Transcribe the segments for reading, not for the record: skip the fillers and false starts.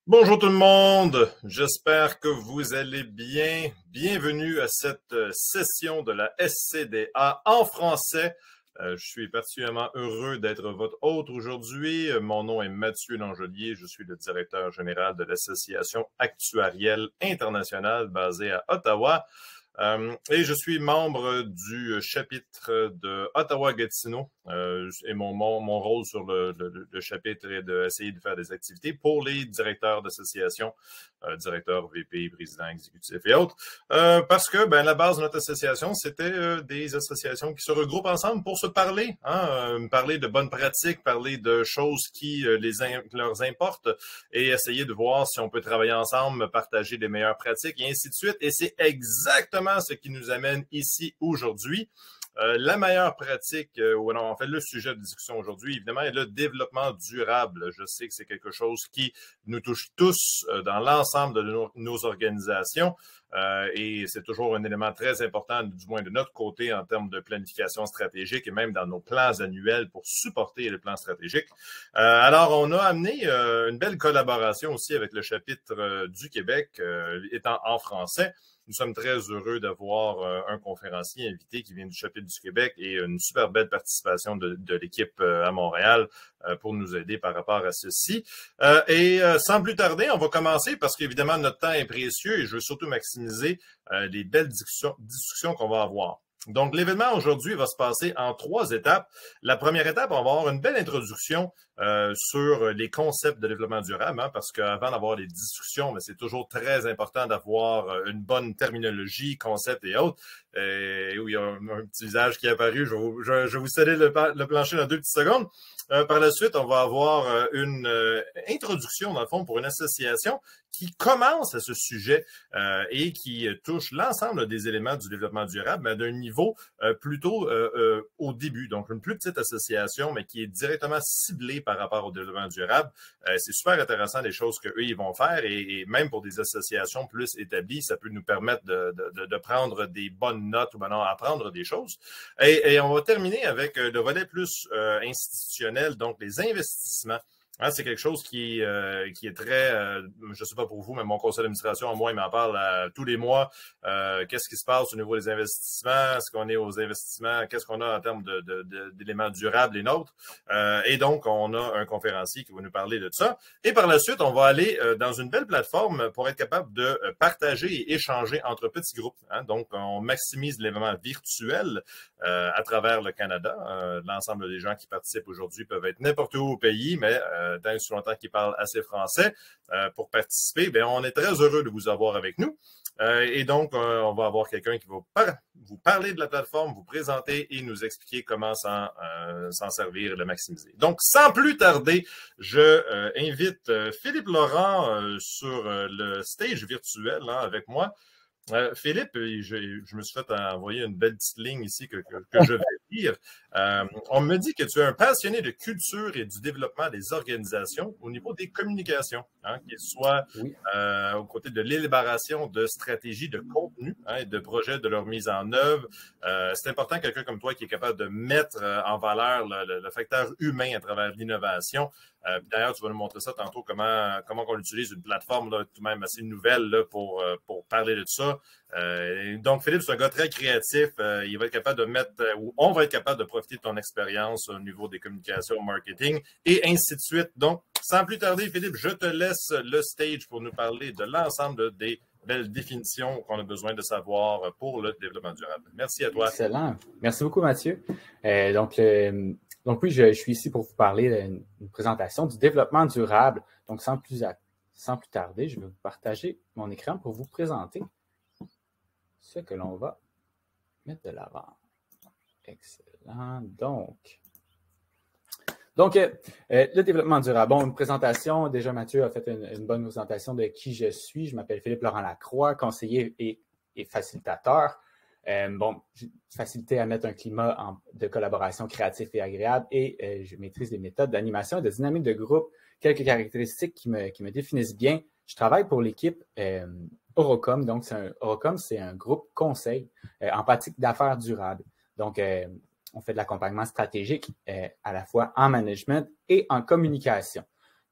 Bonjour tout le monde, j'espère que vous allez bien. Bienvenue à cette session de la SCDA en français. Je suis particulièrement heureux d'être votre hôte aujourd'hui. Mon nom est Mathieu Langelier, je suis le directeur général de l'Association actuarielle internationale basée à Ottawa. Et je suis membre du chapitre de Ottawa-Gatineau. Et mon rôle sur le chapitre est d'essayer de faire des activités pour les directeurs d'associations, directeurs, VP, présidents exécutifs et autres. Parce que la base de notre association, c'était des associations qui se regroupent ensemble pour se parler, parler de bonnes pratiques, parler de choses qui leur importent et essayer de voir si on peut travailler ensemble, partager des meilleures pratiques et ainsi de suite. Et c'est exactement ce qui nous amène ici aujourd'hui. La meilleure pratique, ou non, en fait, le sujet de discussion aujourd'hui, évidemment, est le développement durable. Je sais que c'est quelque chose qui nous touche tous dans l'ensemble de nos organisations. Et c'est toujours un élément très important, du moins de notre côté, en termes de planification stratégique et même dans nos plans annuels pour supporter les plans stratégiques. Alors, on a amené une belle collaboration aussi avec le chapitre du Québec, étant en français. Nous sommes très heureux d'avoir un conférencier invité qui vient du chapitre du Québec et une super belle participation de l'équipe à Montréal pour nous aider par rapport à ceci. Et sans plus tarder, on va commencer parce qu'évidemment, notre temps est précieux et je veux surtout maximiser les belles discussions qu'on va avoir. Donc, l'événement aujourd'hui va se passer en 3 étapes. La première étape, on va avoir une belle introduction sur les concepts de développement durable, parce qu'avant d'avoir des discussions, c'est toujours très important d'avoir une bonne terminologie, concept et autres. Et oui, il y a un petit visage qui est apparu. Je vais vous céder le plancher dans 2 petites secondes. Par la suite, on va avoir une introduction, dans le fond, pour une association qui commence à ce sujet et qui touche l'ensemble des éléments du développement durable, mais d'un niveau plutôt au début. Donc, une plus petite association, mais qui est directement ciblée par rapport au développement durable. C'est super intéressant les choses qu'eux, ils vont faire et même pour des associations plus établies, ça peut nous permettre de prendre des bonnes notes ou apprendre des choses. Et on va terminer avec le volet plus institutionnel, donc les investissements. C'est quelque chose qui est très, je ne sais pas pour vous, mais mon conseil d'administration, à moi, il m'en parle tous les mois. Qu'est-ce qui se passe au niveau des investissements? Est-ce qu'on est aux investissements? Qu'est-ce qu'on a en termes d'éléments durables, les nôtres? Et donc, on a un conférencier qui va nous parler de ça. Et par la suite, on va aller dans une belle plateforme pour être capable de partager et échanger entre petits groupes. Donc, on maximise l'événement virtuel à travers le Canada. L'ensemble des gens qui participent aujourd'hui peuvent être n'importe où au pays, mais tant et si longtemps qu'ils parlent assez français pour participer, on est très heureux de vous avoir avec nous. Et donc, on va avoir quelqu'un qui va vous parler de la plateforme, vous présenter et nous expliquer comment s'en servir et le maximiser. Donc, sans plus tarder, je invite Philippe Laurent sur le stage virtuel avec moi. Philippe, je me suis fait envoyer une belle petite ligne ici que je vais lire. On me dit que tu es un passionné de culture et du développement des organisations au niveau des communications, qu'il soit Oui. aux côtés de l'élaboration de stratégies de contenu et de projets de leur mise en œuvre. C'est important, quelqu'un comme toi qui est capable de mettre en valeur le facteur humain à travers l'innovation. D'ailleurs, tu vas nous montrer ça tantôt, comment on utilise une plateforme là, tout de même assez nouvelle là, pour parler de tout ça. Donc, Philippe, c'est un gars très créatif. Il va être capable de mettre, ou on va être capable de profiter de ton expérience au niveau des communications, marketing, et ainsi de suite. Donc, sans plus tarder, Philippe, je te laisse le stage pour nous parler de l'ensemble des belles définitions qu'on a besoin de savoir pour le développement durable. Merci à toi. Excellent. Merci beaucoup, Mathieu. Donc oui, je suis ici pour vous parler d'une présentation du développement durable. Donc, sans plus tarder, je vais vous partager mon écran pour vous présenter ce que l'on va mettre de l'avant. Excellent. Donc, le développement durable. Bon, une présentation. Déjà, Mathieu a fait une bonne présentation de qui je suis. Je m'appelle Philippe Laurent Lacroix, conseiller et facilitateur. Facilité à mettre un climat de collaboration créatif et agréable et je maîtrise les méthodes d'animation et de dynamique de groupe. Quelques caractéristiques qui me définissent bien. Je travaille pour l'équipe Orocom. Donc, Orocom, c'est un groupe conseil en pratique d'affaires durables. Donc, on fait de l'accompagnement stratégique à la fois en management et en communication.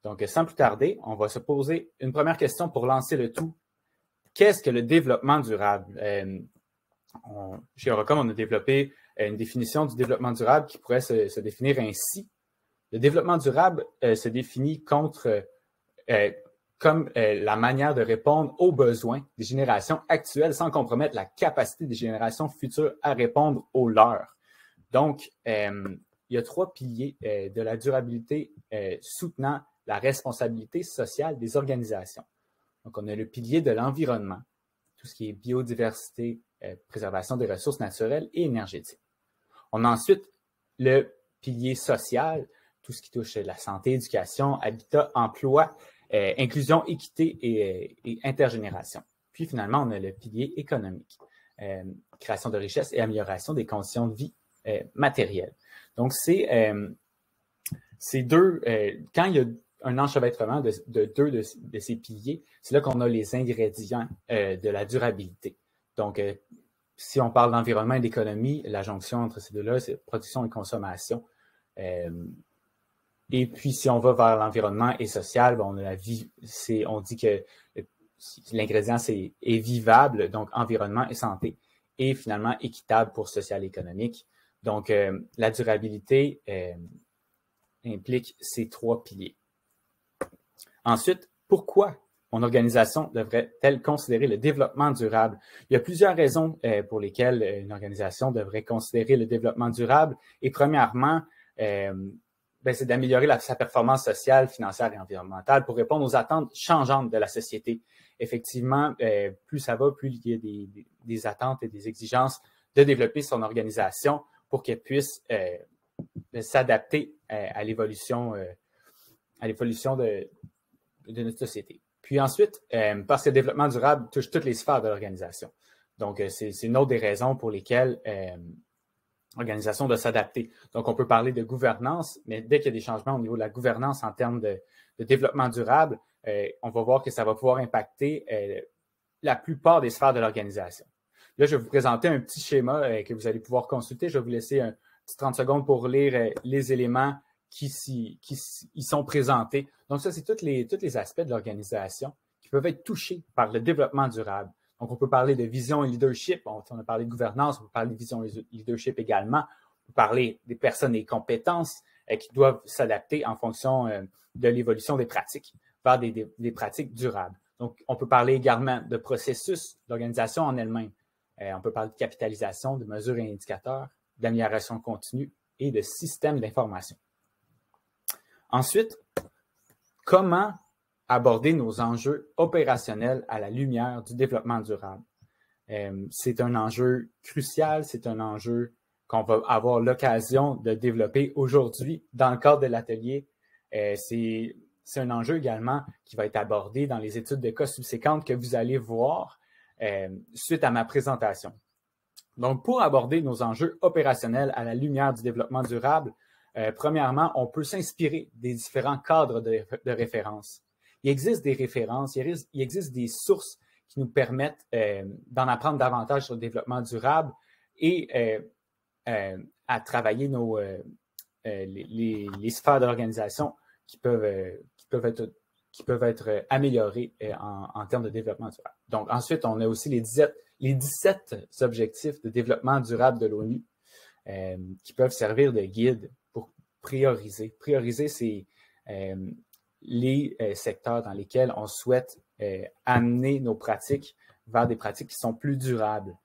Donc, sans plus tarder, on va se poser une première question pour lancer le tout. Qu'est-ce que le développement durable? Chez Eurocom, on a développé une définition du développement durable qui pourrait se définir ainsi. Le développement durable se définit comme la manière de répondre aux besoins des générations actuelles sans compromettre la capacité des générations futures à répondre aux leurs. Donc, il y a 3 piliers de la durabilité soutenant la responsabilité sociale des organisations. Donc, on a le pilier de l'environnement, tout ce qui est biodiversité, préservation des ressources naturelles et énergétiques. On a ensuite le pilier social, tout ce qui touche la santé, éducation, habitat, emploi, inclusion, équité et intergénération. Puis finalement, on a le pilier économique, création de richesses et amélioration des conditions de vie matérielles. Donc, c'est deux, quand il y a un enchevêtrement de 2 de ces piliers, c'est là qu'on a les ingrédients de la durabilité. Donc, si on parle d'environnement et d'économie, la jonction entre ces deux-là, c'est production et consommation. Et puis, si on va vers l'environnement et social, on a on dit que l'ingrédient est vivable, donc environnement et santé, et finalement équitable pour social et économique. Donc, la durabilité implique ces 3 piliers. Ensuite, pourquoi mon organisation devrait-elle considérer le développement durable? Il y a plusieurs raisons pour lesquelles une organisation devrait considérer le développement durable. Et premièrement, c'est d'améliorer sa performance sociale, financière et environnementale pour répondre aux attentes changeantes de la société. Effectivement, plus ça va, plus il y a des attentes et des exigences de développer son organisation pour qu'elle puisse s'adapter à l'évolution de notre société. Puis ensuite, parce que le développement durable touche toutes les sphères de l'organisation. Donc, c'est une autre des raisons pour lesquelles l'organisation doit s'adapter. Donc, on peut parler de gouvernance, mais dès qu'il y a des changements au niveau de la gouvernance en termes de développement durable, on va voir que ça va pouvoir impacter la plupart des sphères de l'organisation. Là, je vais vous présenter un petit schéma que vous allez pouvoir consulter. Je vais vous laisser un petit 30 secondes pour lire les éléments qui y sont présentés. Donc, ça, c'est tous les aspects de l'organisation qui peuvent être touchés par le développement durable. Donc, on peut parler de vision et leadership. On a parlé de gouvernance, on peut parler de vision et leadership également. On peut parler des personnes et des compétences qui doivent s'adapter en fonction de l'évolution des pratiques vers des pratiques durables. Donc, on peut parler également de processus, d'organisation en elle-même. On peut parler de capitalisation, de mesures et indicateurs, d'amélioration continue et de systèmes d'information. Ensuite, comment aborder nos enjeux opérationnels à la lumière du développement durable? C'est un enjeu crucial, c'est un enjeu qu'on va avoir l'occasion de développer aujourd'hui dans le cadre de l'atelier. C'est un enjeu également qui va être abordé dans les études de cas subséquentes que vous allez voir suite à ma présentation. Donc, pour aborder nos enjeux opérationnels à la lumière du développement durable, premièrement, on peut s'inspirer des différents cadres de référence. Il existe des références, il existe des sources qui nous permettent d'en apprendre davantage sur le développement durable et à travailler les sphères de l'organisation qui peuvent être améliorées en termes de développement durable. Donc, ensuite, on a aussi les 17 objectifs de développement durable de l'ONU qui peuvent servir de guide pour prioriser. Prioriser, c'est les secteurs dans lesquels on souhaite amener nos pratiques vers des pratiques qui sont plus durables.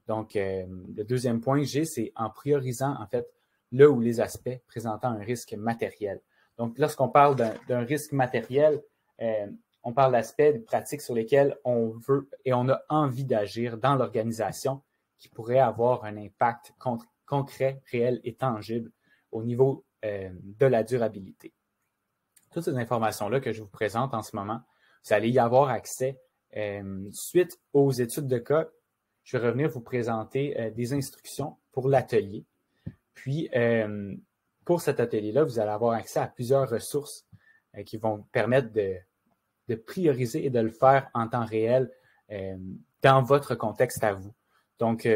Donc, le deuxième point que j'ai, c'est en priorisant, en fait, là où les aspects présentant un risque matériel. Donc, lorsqu'on parle d'un risque matériel, on parle d'aspects, de pratiques sur lesquelles on veut et on a envie d'agir dans l'organisation qui pourraient avoir un impact concret, réel et tangible au niveau de la durabilité. Toutes ces informations-là que je vous présente en ce moment, vous allez y avoir accès. Suite aux études de cas, je vais revenir vous présenter des instructions pour l'atelier. Puis, pour cet atelier-là, vous allez avoir accès à plusieurs ressources qui vont permettre de prioriser et de le faire en temps réel dans votre contexte à vous. Donc,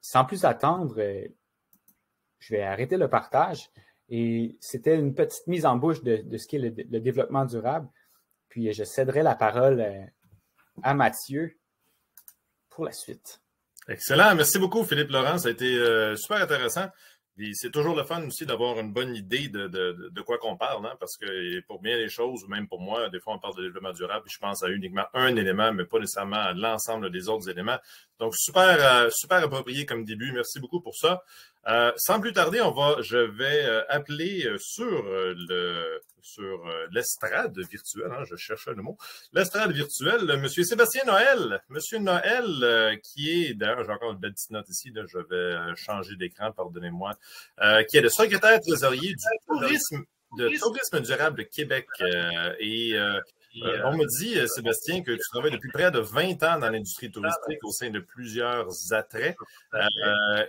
sans plus attendre, je vais arrêter le partage Et c'était une petite mise en bouche de ce qu'est le développement durable. Puis je céderai la parole à Mathieu pour la suite. Excellent. Merci beaucoup, Philippe Laurent. Ça a été super intéressant. Puis c'est toujours le fun aussi d'avoir une bonne idée de quoi qu'on parle, hein, parce que pour bien les choses, ou même pour moi, des fois on parle de développement durable, puis je pense à uniquement un élément, mais pas nécessairement à l'ensemble des autres éléments. Donc super approprié comme début. Merci beaucoup pour ça. Sans plus tarder, je vais appeler sur l'estrade virtuelle, hein, je cherchais le mot, l'estrade virtuelle, Monsieur Sébastien Noël. Monsieur Noël, qui est, d'ailleurs, j'ai encore une belle petite note ici, là, je vais changer d'écran, pardonnez-moi, qui est le secrétaire trésorier du tourisme durable de Québec. On me dit, Sébastien, que tu travailles depuis près de 20 ans dans l'industrie touristique au sein de plusieurs attraits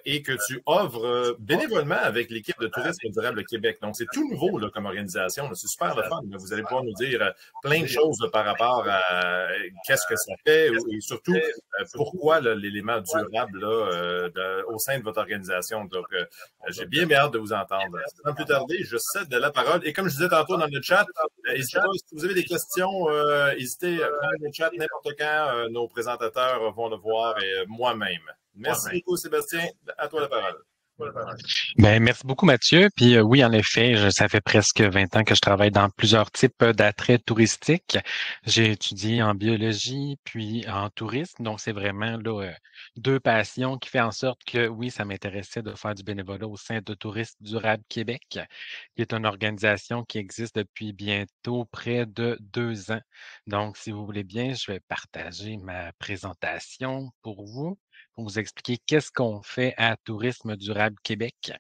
et que tu œuvres bénévolement avec l'équipe de Tourisme durable Québec. Donc, c'est tout nouveau là, comme organisation. C'est super le fun. Vous allez pouvoir nous dire plein de choses par rapport à qu'est-ce que ça fait et surtout pourquoi l'élément durable au sein de votre organisation. Donc, j'ai bien hâte de vous entendre. Sans plus tarder, je cède la parole. Et comme je disais tantôt dans le chat, n'hésitez pas, si vous avez des questions, hésitez à prendre le chat n'importe quand. Nos présentateurs vont le voir et moi-même. Merci beaucoup, Sébastien. À toi la parole. Ben, merci beaucoup, Mathieu. Puis oui, en effet, ça fait presque 20 ans que je travaille dans plusieurs types d'attraits touristiques. J'ai étudié en biologie, puis en tourisme. Donc, c'est vraiment là, deux passions qui fait en sorte que, oui, ça m'intéressait de faire du bénévolat au sein de Tourisme durable Québec, qui est une organisation qui existe depuis bientôt près de 2 ans. Donc, si vous voulez bien, je vais partager ma présentation pour vous expliquer qu'est-ce qu'on fait à Tourisme durable Québec.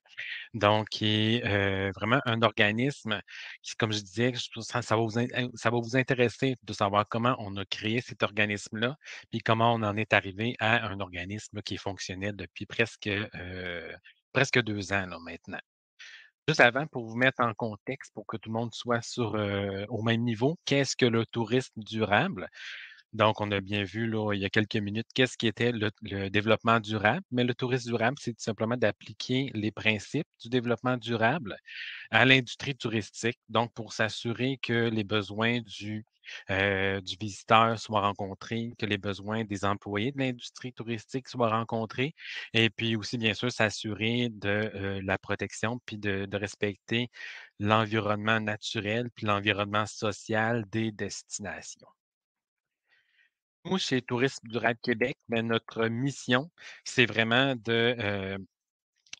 Donc, qui est vraiment un organisme qui, comme je disais, ça va vous intéresser de savoir comment on a créé cet organisme-là, puis comment on en est arrivé à un organisme qui est fonctionnel depuis presque 2 ans là, maintenant. Juste avant, pour vous mettre en contexte, pour que tout le monde soit au même niveau, qu'est-ce que le tourisme durable? Donc, on a bien vu là, il y a quelques minutes qu'est-ce qui était le développement durable. Mais le tourisme durable, c'est tout simplement d'appliquer les principes du développement durable à l'industrie touristique. Donc, pour s'assurer que les besoins du visiteur soient rencontrés, que les besoins des employés de l'industrie touristique soient rencontrés. Et puis aussi, bien sûr, s'assurer de la protection puis de respecter l'environnement naturel puis l'environnement social des destinations. Nous, chez Tourisme durable Québec, ben, notre mission, c'est vraiment de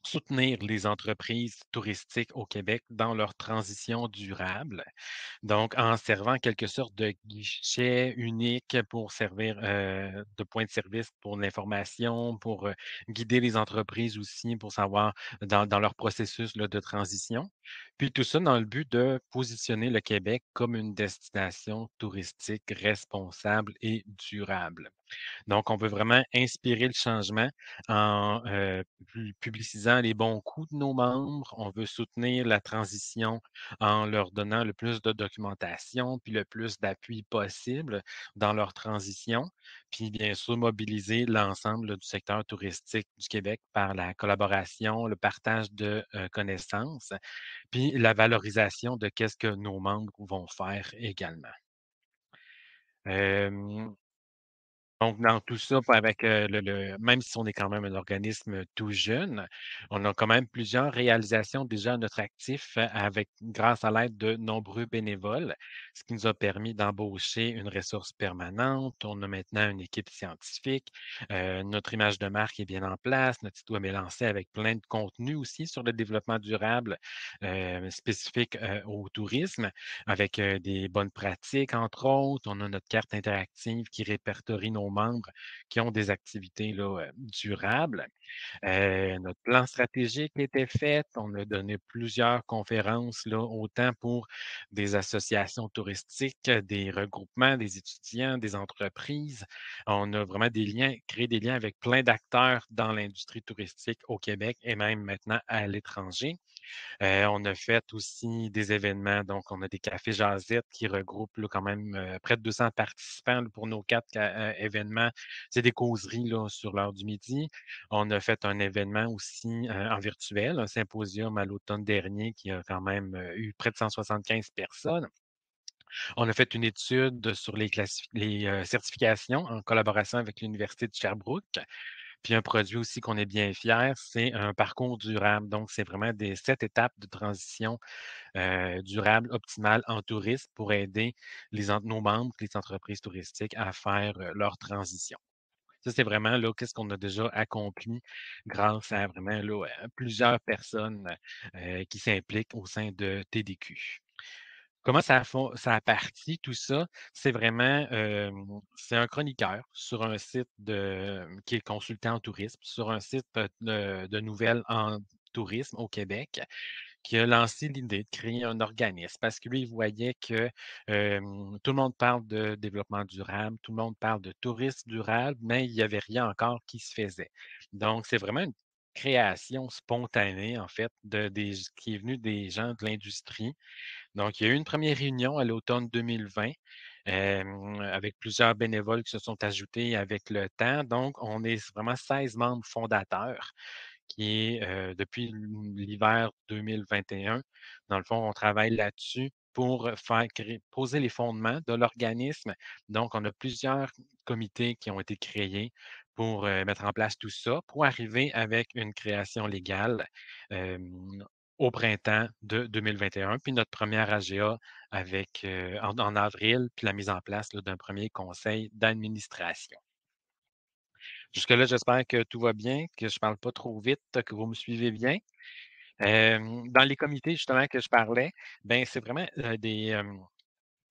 soutenir les entreprises touristiques au Québec dans leur transition durable. Donc, en servant en quelque sorte de guichet unique pour servir de point de service pour l'information, pour guider les entreprises aussi, pour savoir dans leur processus là, de transition. Puis tout ça dans le but de positionner le Québec comme une destination touristique responsable et durable. Donc, on veut vraiment inspirer le changement en publicisant les bons coups de nos membres. On veut soutenir la transition en leur donnant le plus de documentation puis le plus d'appui possible dans leur transition. Puis, bien sûr, mobiliser l'ensemble du secteur touristique du Québec par la collaboration, le partage de connaissances, puis la valorisation de qu'est-ce que nos membres vont faire également. Donc, dans tout ça, avec même si on est quand même un organisme tout jeune, on a quand même plusieurs réalisations déjà à notre actif grâce à l'aide de nombreux bénévoles, ce qui nous a permis d'embaucher une ressource permanente. On a maintenant une équipe scientifique. Notre image de marque est bien en place. Notre site web est lancé avec plein de contenu aussi sur le développement durable spécifique au tourisme, avec des bonnes pratiques, entre autres. On a notre carte interactive qui répertorie nos membres qui ont des activités là, durables. Notre plan stratégique était fait. On a donné plusieurs conférences, là, autant pour des associations touristiques, des regroupements, des étudiants, des entreprises. On a vraiment créé des liens avec plein d'acteurs dans l'industrie touristique au Québec et même maintenant à l'étranger. On a fait aussi des événements, donc on a des cafés jasettes qui regroupent là, quand même près de 200 participants là, pour nos 4 événements. C'est des causeries là, sur l'heure du midi. On a fait un événement aussi en virtuel, un symposium à l'automne dernier qui a quand même eu près de 175 personnes. On a fait une étude sur les certifications en collaboration avec l'Université de Sherbrooke. Puis un produit aussi qu'on est bien fier, c'est un parcours durable. Donc, c'est vraiment des 7 étapes de transition durable, optimale en tourisme pour aider nos membres, les entreprises touristiques à faire leur transition. Ça, c'est vraiment là, qu'est-ce qu'on a déjà accompli grâce à vraiment là, plusieurs personnes qui s'impliquent au sein de TDQ. Comment ça a parti tout ça? C'est vraiment, c'est un chroniqueur sur un site qui est consultant en tourisme, sur un site, de nouvelles en tourisme au Québec, qui a lancé l'idée de créer un organisme parce que lui, il voyait que, tout le monde parle de développement durable, tout le monde parle de tourisme durable, mais il n'y avait rien encore qui se faisait. Donc, c'est vraiment une création spontanée, en fait, qui est venue des gens de l'industrie. Donc, il y a eu une première réunion à l'automne 2020 avec plusieurs bénévoles qui se sont ajoutés avec le temps. Donc, on est vraiment 16 membres fondateurs qui est depuis l'hiver 2021. Dans le fond, on travaille là-dessus pour poser les fondements de l'organisme. Donc, on a plusieurs comités qui ont été créés pour mettre en place tout ça, pour arriver avec une création légale euh, au printemps de 2021, puis notre première AGA en avril, puis la mise en place là, d'un premier conseil d'administration. Jusque-là, j'espère que tout va bien, que je ne parle pas trop vite, que vous me suivez bien. Dans les comités, justement, que je parlais, ben, c'est vraiment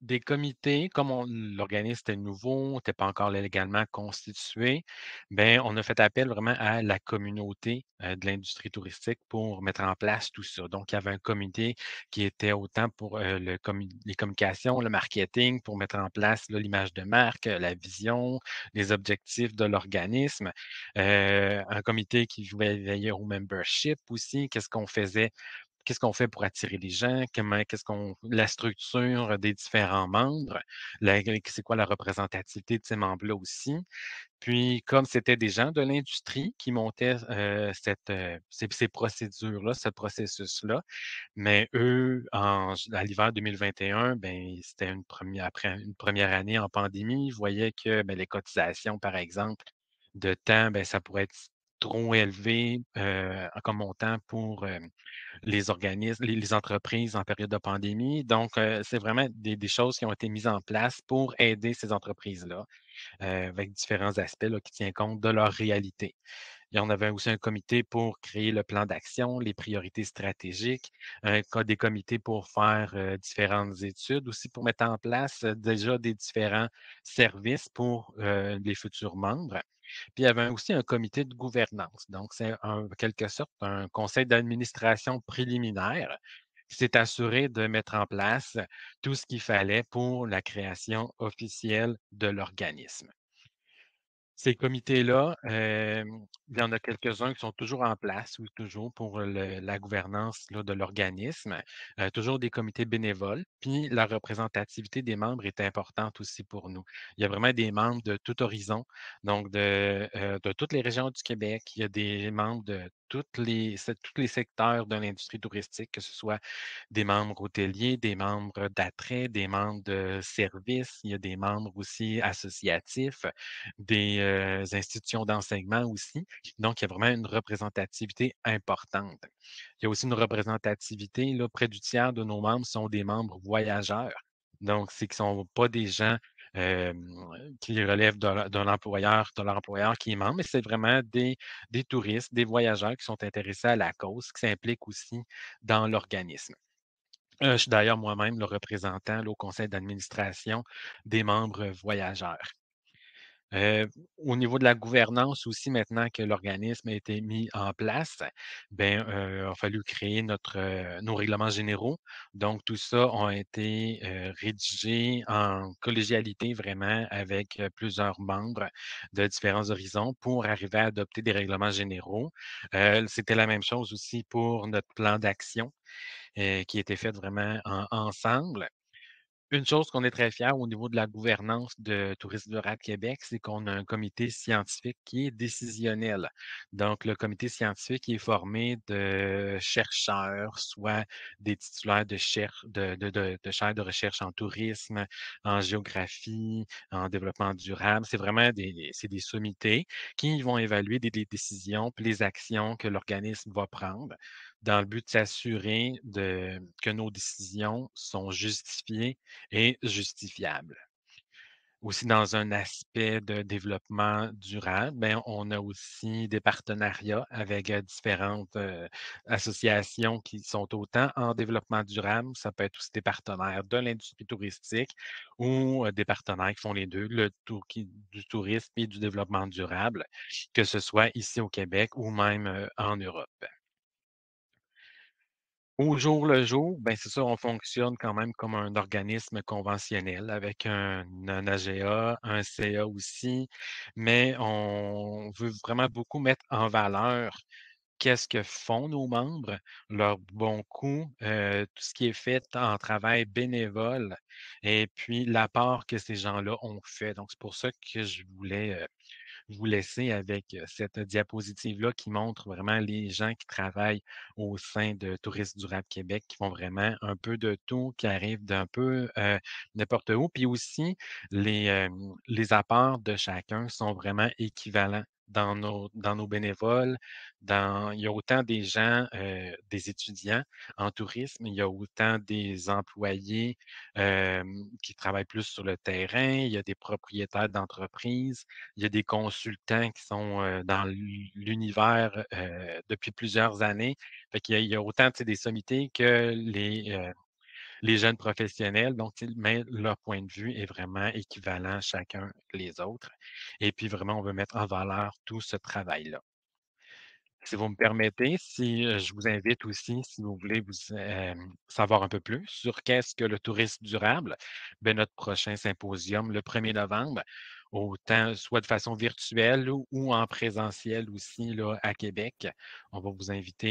des comités, comme l'organisme était nouveau, n'était pas encore légalement constitué, ben, on a fait appel vraiment à la communauté de l'industrie touristique pour mettre en place tout ça. Donc, il y avait un comité qui était autant pour les communications, le marketing, pour mettre en place là, l'image de marque, la vision, les objectifs de l'organisme. Un comité qui voulait veiller au membership aussi, qu'est-ce qu'on fait pour attirer les gens? La structure des différents membres? C'est quoi la représentativité de ces membres-là aussi? Puis, comme c'était des gens de l'industrie qui montaient ces procédures-là, ce processus-là, mais eux, à l'hiver 2021, ben, c'était après une première année en pandémie, ils voyaient que ben, les cotisations, par exemple, de temps, ben, ça pourrait être trop élevé comme montant pour les organismes, les entreprises en période de pandémie. Donc, c'est vraiment des choses qui ont été mises en place pour aider ces entreprises-là avec différents aspects là, qui tiennent compte de leur réalité. Et on avait aussi un comité pour créer le plan d'action, les priorités stratégiques, des comités pour faire différentes études, aussi pour mettre en place déjà des différents services pour les futurs membres. Puis il y avait aussi un comité de gouvernance. Donc, c'est en quelque sorte un conseil d'administration préliminaire qui s'est assuré de mettre en place tout ce qu'il fallait pour la création officielle de l'organisme. Ces comités-là, il y en a quelques-uns qui sont toujours en place, ou toujours pour la gouvernance là, de l'organisme, toujours des comités bénévoles, puis la représentativité des membres est importante aussi pour nous. Il y a vraiment des membres de tout horizon, donc de toutes les régions du Québec. Il y a des membres de tous les secteurs de l'industrie touristique, que ce soit des membres hôteliers, des membres d'attrait, des membres de services, il y a des membres aussi associatifs, des institutions d'enseignement aussi. Donc, il y a vraiment une représentativité importante. Il y a aussi une représentativité, là, près du tiers de nos membres sont des membres voyageurs. Donc, c'est qu'ils ne sont pas des gens euh, qui relèvent de l'employeur qui est membre, mais c'est vraiment des touristes, des voyageurs qui sont intéressés à la cause, qui s'impliquent aussi dans l'organisme. Je suis d'ailleurs moi-même le représentant là, au conseil d'administration des membres voyageurs. Au niveau de la gouvernance aussi, maintenant que l'organisme a été mis en place, ben, il a fallu créer nos règlements généraux. Donc, tout ça a été rédigé en collégialité vraiment avec plusieurs membres de différents horizons pour arriver à adopter des règlements généraux. C'était la même chose aussi pour notre plan d'action qui était fait vraiment ensemble. Une chose qu'on est très fiers au niveau de la gouvernance de Tourisme durable Québec, c'est qu'on a un comité scientifique qui est décisionnel. Donc, le comité scientifique est formé de chercheurs, soit des titulaires de chaires de recherche en tourisme, en géographie, en développement durable. C'est vraiment c'est des sommités qui vont évaluer des décisions puis les actions que l'organisme va prendre dans le but de s'assurer que nos décisions sont justifiées et justifiable. Aussi, dans un aspect de développement durable, ben, on a aussi des partenariats avec différentes associations qui sont autant en développement durable, ça peut être aussi des partenaires de l'industrie touristique ou des partenaires qui font les deux, du tourisme et du développement durable, que ce soit ici au Québec ou même en Europe. Au jour le jour, ben, c'est ça, on fonctionne quand même comme un organisme conventionnel avec un AGA, un CA aussi, mais on veut vraiment beaucoup mettre en valeur qu'est-ce que font nos membres, leurs bons coups, tout ce qui est fait en travail bénévole et puis l'apport que ces gens-là ont fait. Donc, c'est pour ça que je voulais vous laisser avec cette diapositive-là qui montre vraiment les gens qui travaillent au sein de Tourisme durable Québec, qui font vraiment un peu de tout, qui arrivent d'un peu n'importe où. Puis aussi, les apports de chacun sont vraiment équivalents. Dans nos bénévoles, il y a autant des gens, des étudiants en tourisme, il y a autant des employés qui travaillent plus sur le terrain, il y a des propriétaires d'entreprises, il y a des consultants qui sont dans l'univers depuis plusieurs années. Fait qu'il y a autant des sommités que les jeunes professionnels. Donc, mais leur point de vue est vraiment équivalent chacun les autres. Et puis, vraiment, on veut mettre en valeur tout ce travail-là. Si vous me permettez, si je vous invite aussi, si vous voulez savoir un peu plus sur qu'est-ce que le tourisme durable, ben, notre prochain symposium, le 1er novembre, autant soit de façon virtuelle ou en présentiel aussi là, à Québec, on vous invite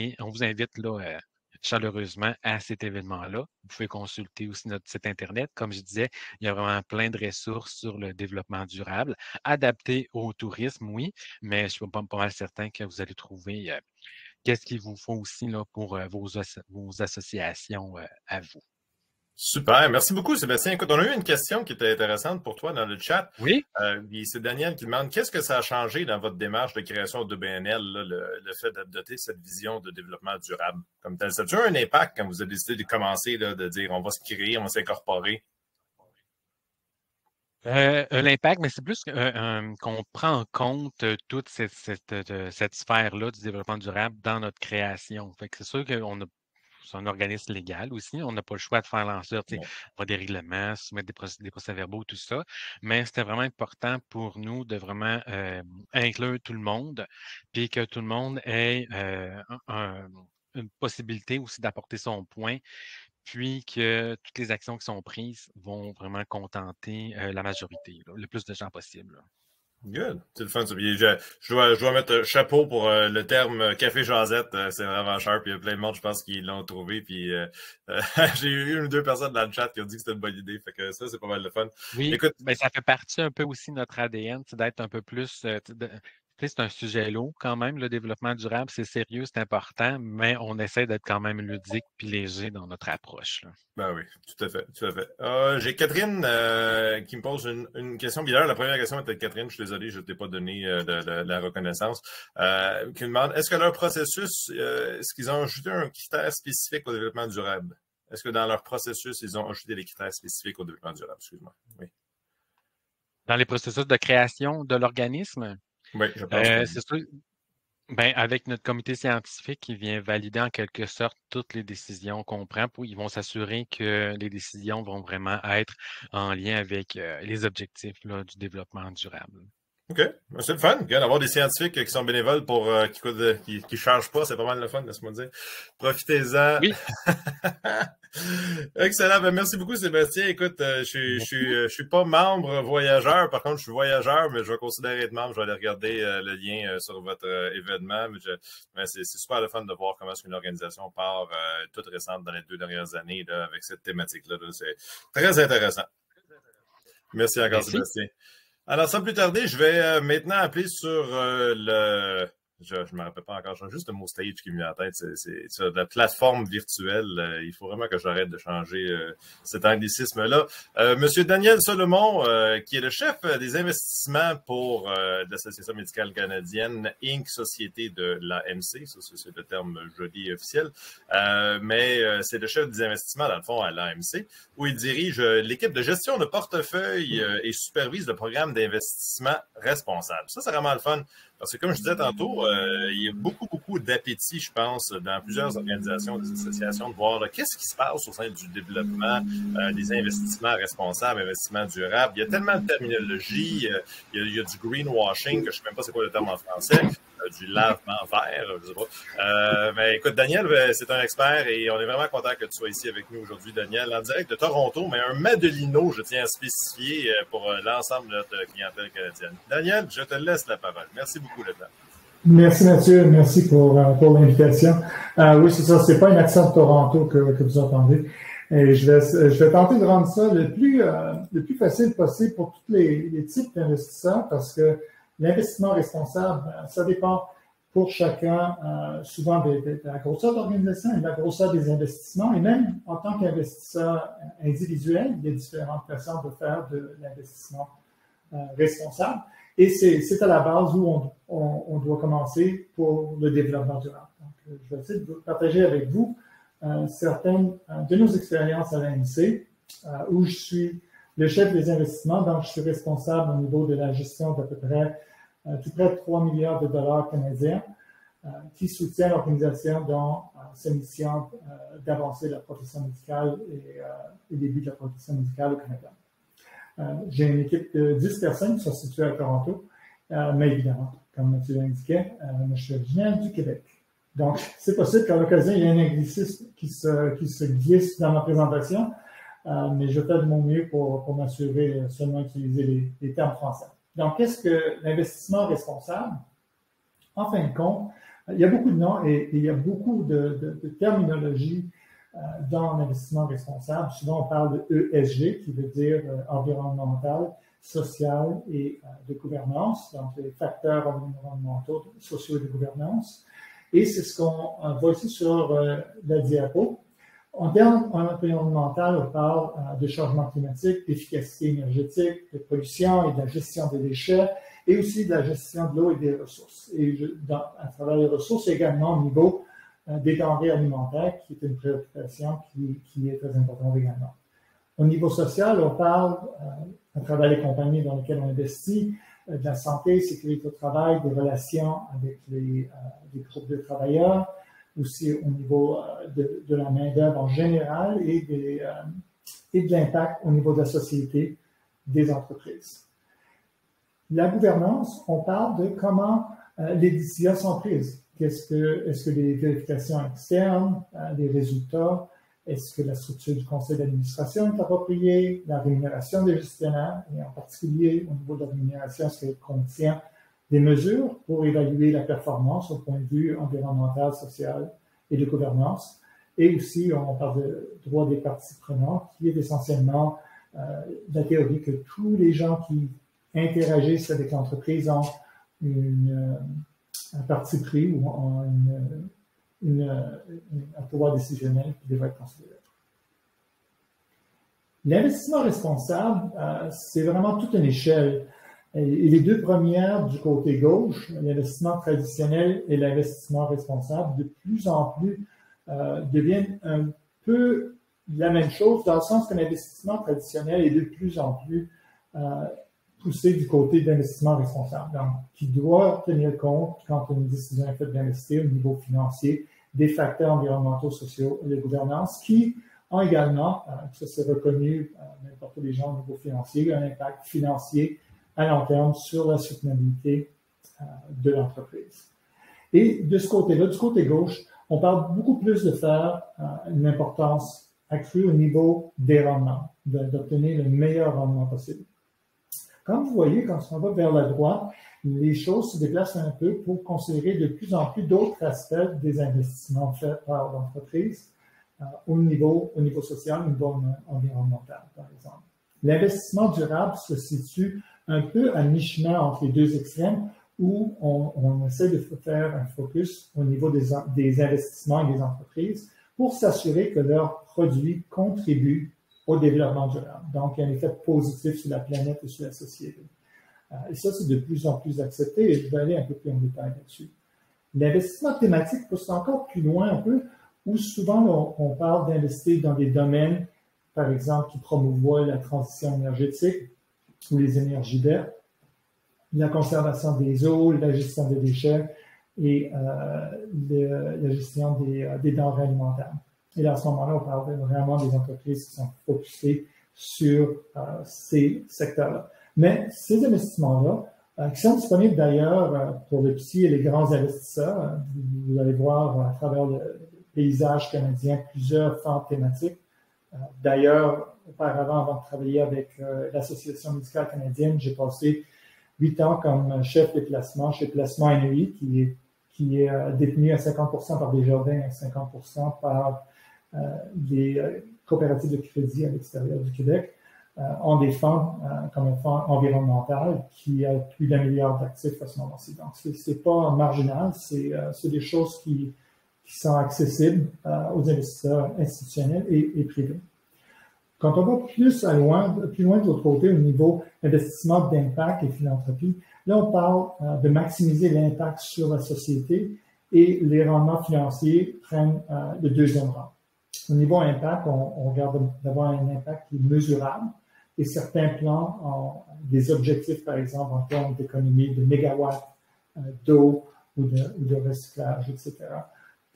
là, chaleureusement à cet événement-là. Vous pouvez consulter aussi notre site Internet. Comme je disais, il y a vraiment plein de ressources sur le développement durable, adapté au tourisme, oui, mais je suis pas mal certain que vous allez trouver qu'est-ce qu'il vous faut aussi là, pour vos associations à vous. Super, merci beaucoup Sébastien. Écoute, on a eu une question qui était intéressante pour toi dans le chat. Oui? C'est Daniel qui demande qu'est-ce que ça a changé dans votre démarche de création de BNL, là, le fait d'adopter cette vision de développement durable comme tel. Ça a-tu un impact quand vous avez décidé de commencer, là, de dire on va se créer, on va s'incorporer? L'impact, mais c'est plus qu'on prend en compte toute cette sphère-là du développement durable dans notre création. Fait que c'est sûr qu'on a c'est un organisme légal aussi. On n'a pas le choix de faire en sorte, Non. avoir des règlements, soumettre des procès-verbaux, tout ça. Mais c'était vraiment important pour nous de vraiment inclure tout le monde, puis que tout le monde ait une possibilité aussi d'apporter son point, puis que toutes les actions qui sont prises vont vraiment contenter la majorité, là, le plus de gens possible. Là. Good. C'est le fun. Ça. Puis je dois mettre chapeau pour le terme café jasette. C'est vraiment sharp. Il y a plein de monde, je pense, qui l'ont trouvé. Puis j'ai eu une ou deux personnes dans le chat qui ont dit que c'était une bonne idée. Fait que ça, c'est pas mal de fun. Oui, Écoute, ben, ça fait partie un peu aussi de notre ADN, c'est d'être un peu plus. Tu sais, c'est un sujet lourd quand même, le développement durable, c'est sérieux, c'est important, mais on essaie d'être quand même ludique puis léger dans notre approche. Là. ben oui, tout à fait, tout à fait. J'ai Catherine qui me pose une question. Bien, la première question était de Catherine, je suis désolé, je ne t'ai pas donné de la reconnaissance. Qui me demande, est-ce que leur processus, est-ce qu'ils ont ajouté un critère spécifique au développement durable? Est-ce que dans leur processus, ils ont ajouté des critères spécifiques au développement durable? Excuse-moi. Oui. Dans les processus de création de l'organisme, Oui, je pense que c'est sûr, ben, avec notre comité scientifique qui vient valider en quelque sorte toutes les décisions qu'on prend, ils vont s'assurer que les décisions vont vraiment être en lien avec les objectifs là, du développement durable. OK. C'est le fun d'avoir des scientifiques qui sont bénévoles pour qui chargent pas. C'est pas mal le fun, laisse-moi dire. Profitez-en. Oui. Excellent. Ben, merci beaucoup, Sébastien. Écoute, je suis pas membre voyageur. Par contre, je suis voyageur, mais je vais considérer être membre. Je vais aller regarder le lien sur votre événement. Mais c'est super le fun de voir comment est-ce qu'une organisation part toute récente dans les 2 dernières années là, avec cette thématique-là. C'est très intéressant. Merci encore, Sébastien. Alors, sans plus tarder, je vais maintenant appeler sur je ne me rappelle pas encore, j'ai juste le mot stage qui me vient en tête, c'est sur la plateforme virtuelle. Il faut vraiment que j'arrête de changer cet anglicisme-là. Monsieur Daniel Solomon, qui est le chef des investissements pour l'Association médicale canadienne, Inc., société de l'AMC, ça c'est le terme joli et officiel, mais c'est le chef des investissements, dans le fond, à l'AMC, où il dirige l'équipe de gestion de portefeuille et supervise le programme d'investissement responsable. Ça, c'est vraiment le fun. Parce que comme je disais tantôt, il y a beaucoup d'appétit, je pense, dans plusieurs organisations, des associations, de voir qu'est-ce qui se passe au sein du développement des investissements responsables, investissements durables. Il y a tellement de terminologie, il y a du greenwashing, que je ne sais même pas c'est quoi le terme en français, du lavement vert, je sais pas. Mais écoute, Daniel, c'est un expert et on est vraiment content que tu sois ici avec nous aujourd'hui, Daniel, en direct de Toronto, mais un Madelino, je tiens à spécifier pour l'ensemble de notre clientèle canadienne. Daniel, je te laisse la parole. Merci beaucoup, Lieutenant. Merci Mathieu, merci pour l'invitation. Oui, c'est ça, c'est pas un accent de Toronto que vous entendez. Et je vais tenter de rendre ça le plus facile possible pour tous les types d'investisseurs parce que l'investissement responsable, ça dépend pour chacun souvent de la grosseur de l'organisation et de la grosseur des investissements. Et même en tant qu'investisseur individuel, il y a différentes façons de faire de l'investissement responsable. Et c'est à la base où on doit commencer pour le développement durable. Donc, je vais essayer de partager avec vous certaines de nos expériences à l'AMC, où je suis le chef des investissements, donc je suis responsable au niveau de la gestion d'à peu près tout près de 3 milliards de dollars canadiens qui soutient l'organisation dans sa mission d'avancer la profession médicale et le début de la profession médicale au Canada. J'ai une équipe de 10 personnes qui sont situées à Toronto, mais évidemment, comme Mathieu l'indiquait, moi je suis originaire du Québec. Donc, c'est possible qu'à l'occasion, il y ait un anglicisme qui se glisse dans ma présentation, mais je fais de mon mieux pour m'assurer seulement d'utiliser les termes français. Donc, qu'est-ce que l'investissement responsable? En fin de compte, il y a beaucoup de noms et il y a beaucoup de terminologie dans l'investissement responsable. Souvent, on parle de ESG, qui veut dire environnemental, social et de gouvernance, donc les facteurs environnementaux, sociaux et de gouvernance. Et c'est ce qu'on voit ici sur la diapo. En termes environnemental, on parle de changement climatique, d'efficacité énergétique, de pollution et de la gestion des déchets, et aussi de la gestion de l'eau et des ressources. Et à travers les ressources, également au niveau des denrées alimentaires, qui est une préoccupation qui est très importante également. Au niveau social, on parle, à travers les compagnies dans lesquelles on investit, de la santé, sécurité au travail, des relations avec des groupes de travailleurs, aussi au niveau de la main-d'œuvre en général et de l'impact au niveau de la société des entreprises. La gouvernance, on parle de comment les décisions sont prises. Est-ce que les vérifications externes, les résultats, est-ce que la structure du conseil d'administration est appropriée, la rémunération des gestionnaires, et en particulier au niveau de la rémunération, est-ce qu'elle contient des mesures pour évaluer la performance au point de vue environnemental, social et de gouvernance. Et aussi, on parle de droit des parties prenantes, qui est essentiellement la théorie que tous les gens qui interagissent avec l'entreprise ont un parti pris ou ont un pouvoir décisionnel qui devrait être considéré. L'investissement responsable, c'est vraiment toute une échelle. Et les deux premières du côté gauche, l'investissement traditionnel et l'investissement responsable, de plus en plus deviennent un peu la même chose, dans le sens que l'investissement traditionnel est de plus en plus poussé du côté de l'investissement responsable, donc qui doit tenir compte, quand une décision est faite d'investir au niveau financier, des facteurs environnementaux, sociaux et de gouvernance qui ont également, ça c'est reconnu même par tous les gens au niveau financier, un impact financier à long terme sur la soutenabilité de l'entreprise. Et de ce côté-là, du côté gauche, on parle beaucoup plus de faire une importance accrue au niveau des rendements, d'obtenir le meilleur rendement possible. Comme vous voyez, quand on va vers la droite, les choses se déplacent un peu pour considérer de plus en plus d'autres aspects des investissements faits par l'entreprise au niveau social, au niveau environnemental, par exemple. L'investissement durable se situe un peu à mi-chemin entre les deux extrêmes où on essaie de faire un focus au niveau des investissements et des entreprises pour s'assurer que leurs produits contribuent au développement durable. Donc, il y a un effet positif sur la planète et sur la société. Et ça, c'est de plus en plus accepté et je vais aller un peu plus en détail là-dessus. L'investissement thématique pousse encore plus loin un peu, où souvent on parle d'investir dans des domaines, par exemple, qui promouvoient la transition énergétique ou les énergies vertes, la conservation des eaux, la gestion des déchets et la gestion des denrées alimentaires. Et là, à ce moment-là, on parle vraiment des entreprises qui sont focusées sur ces secteurs-là. Mais ces investissements-là, qui sont disponibles d'ailleurs pour les petits et les grands investisseurs, vous allez voir à travers le paysage canadien plusieurs fonds thématiques. D'ailleurs, auparavant, avant de travailler avec l'Association médicale canadienne, j'ai passé 8 ans comme chef des placements chez Placement NEI, qui est détenu à 50% par Desjardins et à 50% par les coopératives de crédit à l'extérieur du Québec, ont des fonds comme un fonds environnemental qui a plus d'1 milliard d'actifs à ce moment-ci. Donc, c'est pas marginal, c'est des choses qui sont accessibles aux investisseurs institutionnels et privés. Quand on va plus loin de l'autre côté, au niveau investissement d'impact et philanthropie, là, on parle de maximiser l'impact sur la société et les rendements financiers prennent le deuxième rang. Au niveau impact, on regarde d'avoir un impact qui est mesurable et certains plans ont des objectifs, par exemple, en termes d'économie de mégawatts d'eau ou de recyclage, etc.,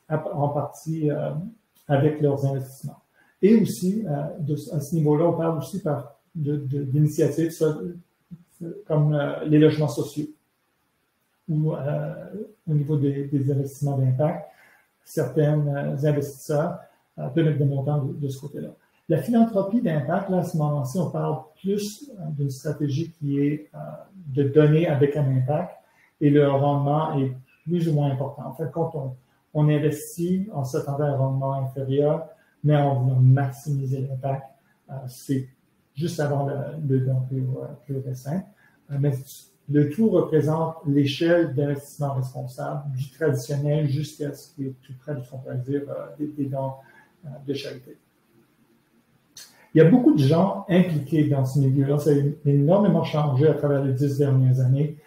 en partie avec leurs investissements. Et aussi, à ce niveau-là, on parle aussi d'initiatives comme les logements sociaux ou au niveau des investissements d'impact, certains investisseurs peuvent mettre des montants de ce côté-là. La philanthropie d'impact, là, à ce moment-ci, on parle plus d'une stratégie qui est de donner avec un impact et le rendement est plus ou moins important. En fait, quand on investit, on s'attendait à un rendement inférieur, mais on veut maximiser l'impact. C'est juste avant le don plus récent. Mais le tout représente l'échelle d'investissement responsable, du traditionnel jusqu'à ce qui est tout près de ce qu'on pourrait dire des dons de charité. Il y a beaucoup de gens impliqués dans ce milieu-là. Ça a énormément changé à travers les 10 dernières années.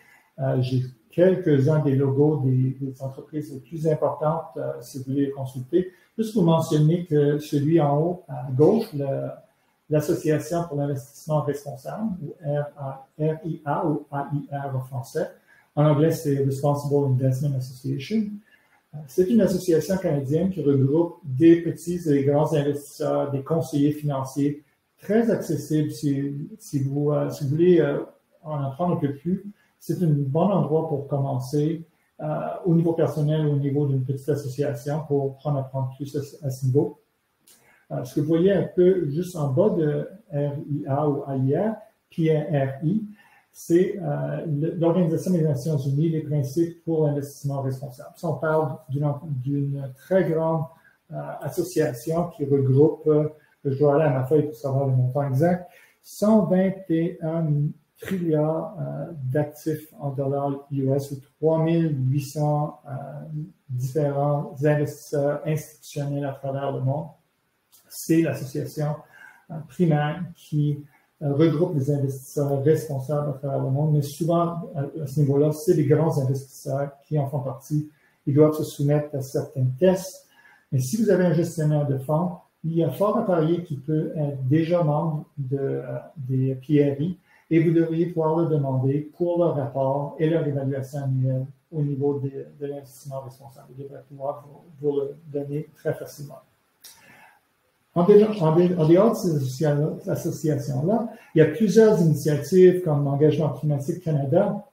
J'ai quelques-uns des logos des entreprises les plus importantes, si vous voulez les consulter. Juste vous mentionner que celui en haut à gauche, l'Association pour l'investissement responsable, ou RIA ou AIR en français. En anglais, c'est Responsible Investment Association. C'est une association canadienne qui regroupe des petits et des grands investisseurs, des conseillers financiers, très accessible si vous voulez en apprendre un peu plus. C'est un bon endroit pour commencer au niveau personnel, au niveau d'une petite association pour apprendre plus à ce niveau. Ce que vous voyez un peu juste en bas de RIA ou AIR, PRI, c'est l'Organisation des Nations Unies, les principes pour l'investissement responsable. Ça, on parle d'une très grande association qui regroupe, je dois aller à ma feuille pour savoir le montant exact, 121 trilliards d'actifs en dollars US ou 3800 différents investisseurs institutionnels à travers le monde. C'est l'association primaire qui regroupe les investisseurs responsables à travers le monde, mais souvent, à ce niveau-là, c'est les grands investisseurs qui en font partie. Ils doivent se soumettre à certains tests. Mais si vous avez un gestionnaire de fonds, il y a fort à parier qui peut être déjà membre des PRI et vous devriez pouvoir le demander pour leur rapport et leur évaluation annuelle au niveau de l'investissement responsable. Ils devraient pouvoir vous le donner très facilement. En dehors de ces associations-là, il y a plusieurs initiatives comme l'Engagement climatique Canada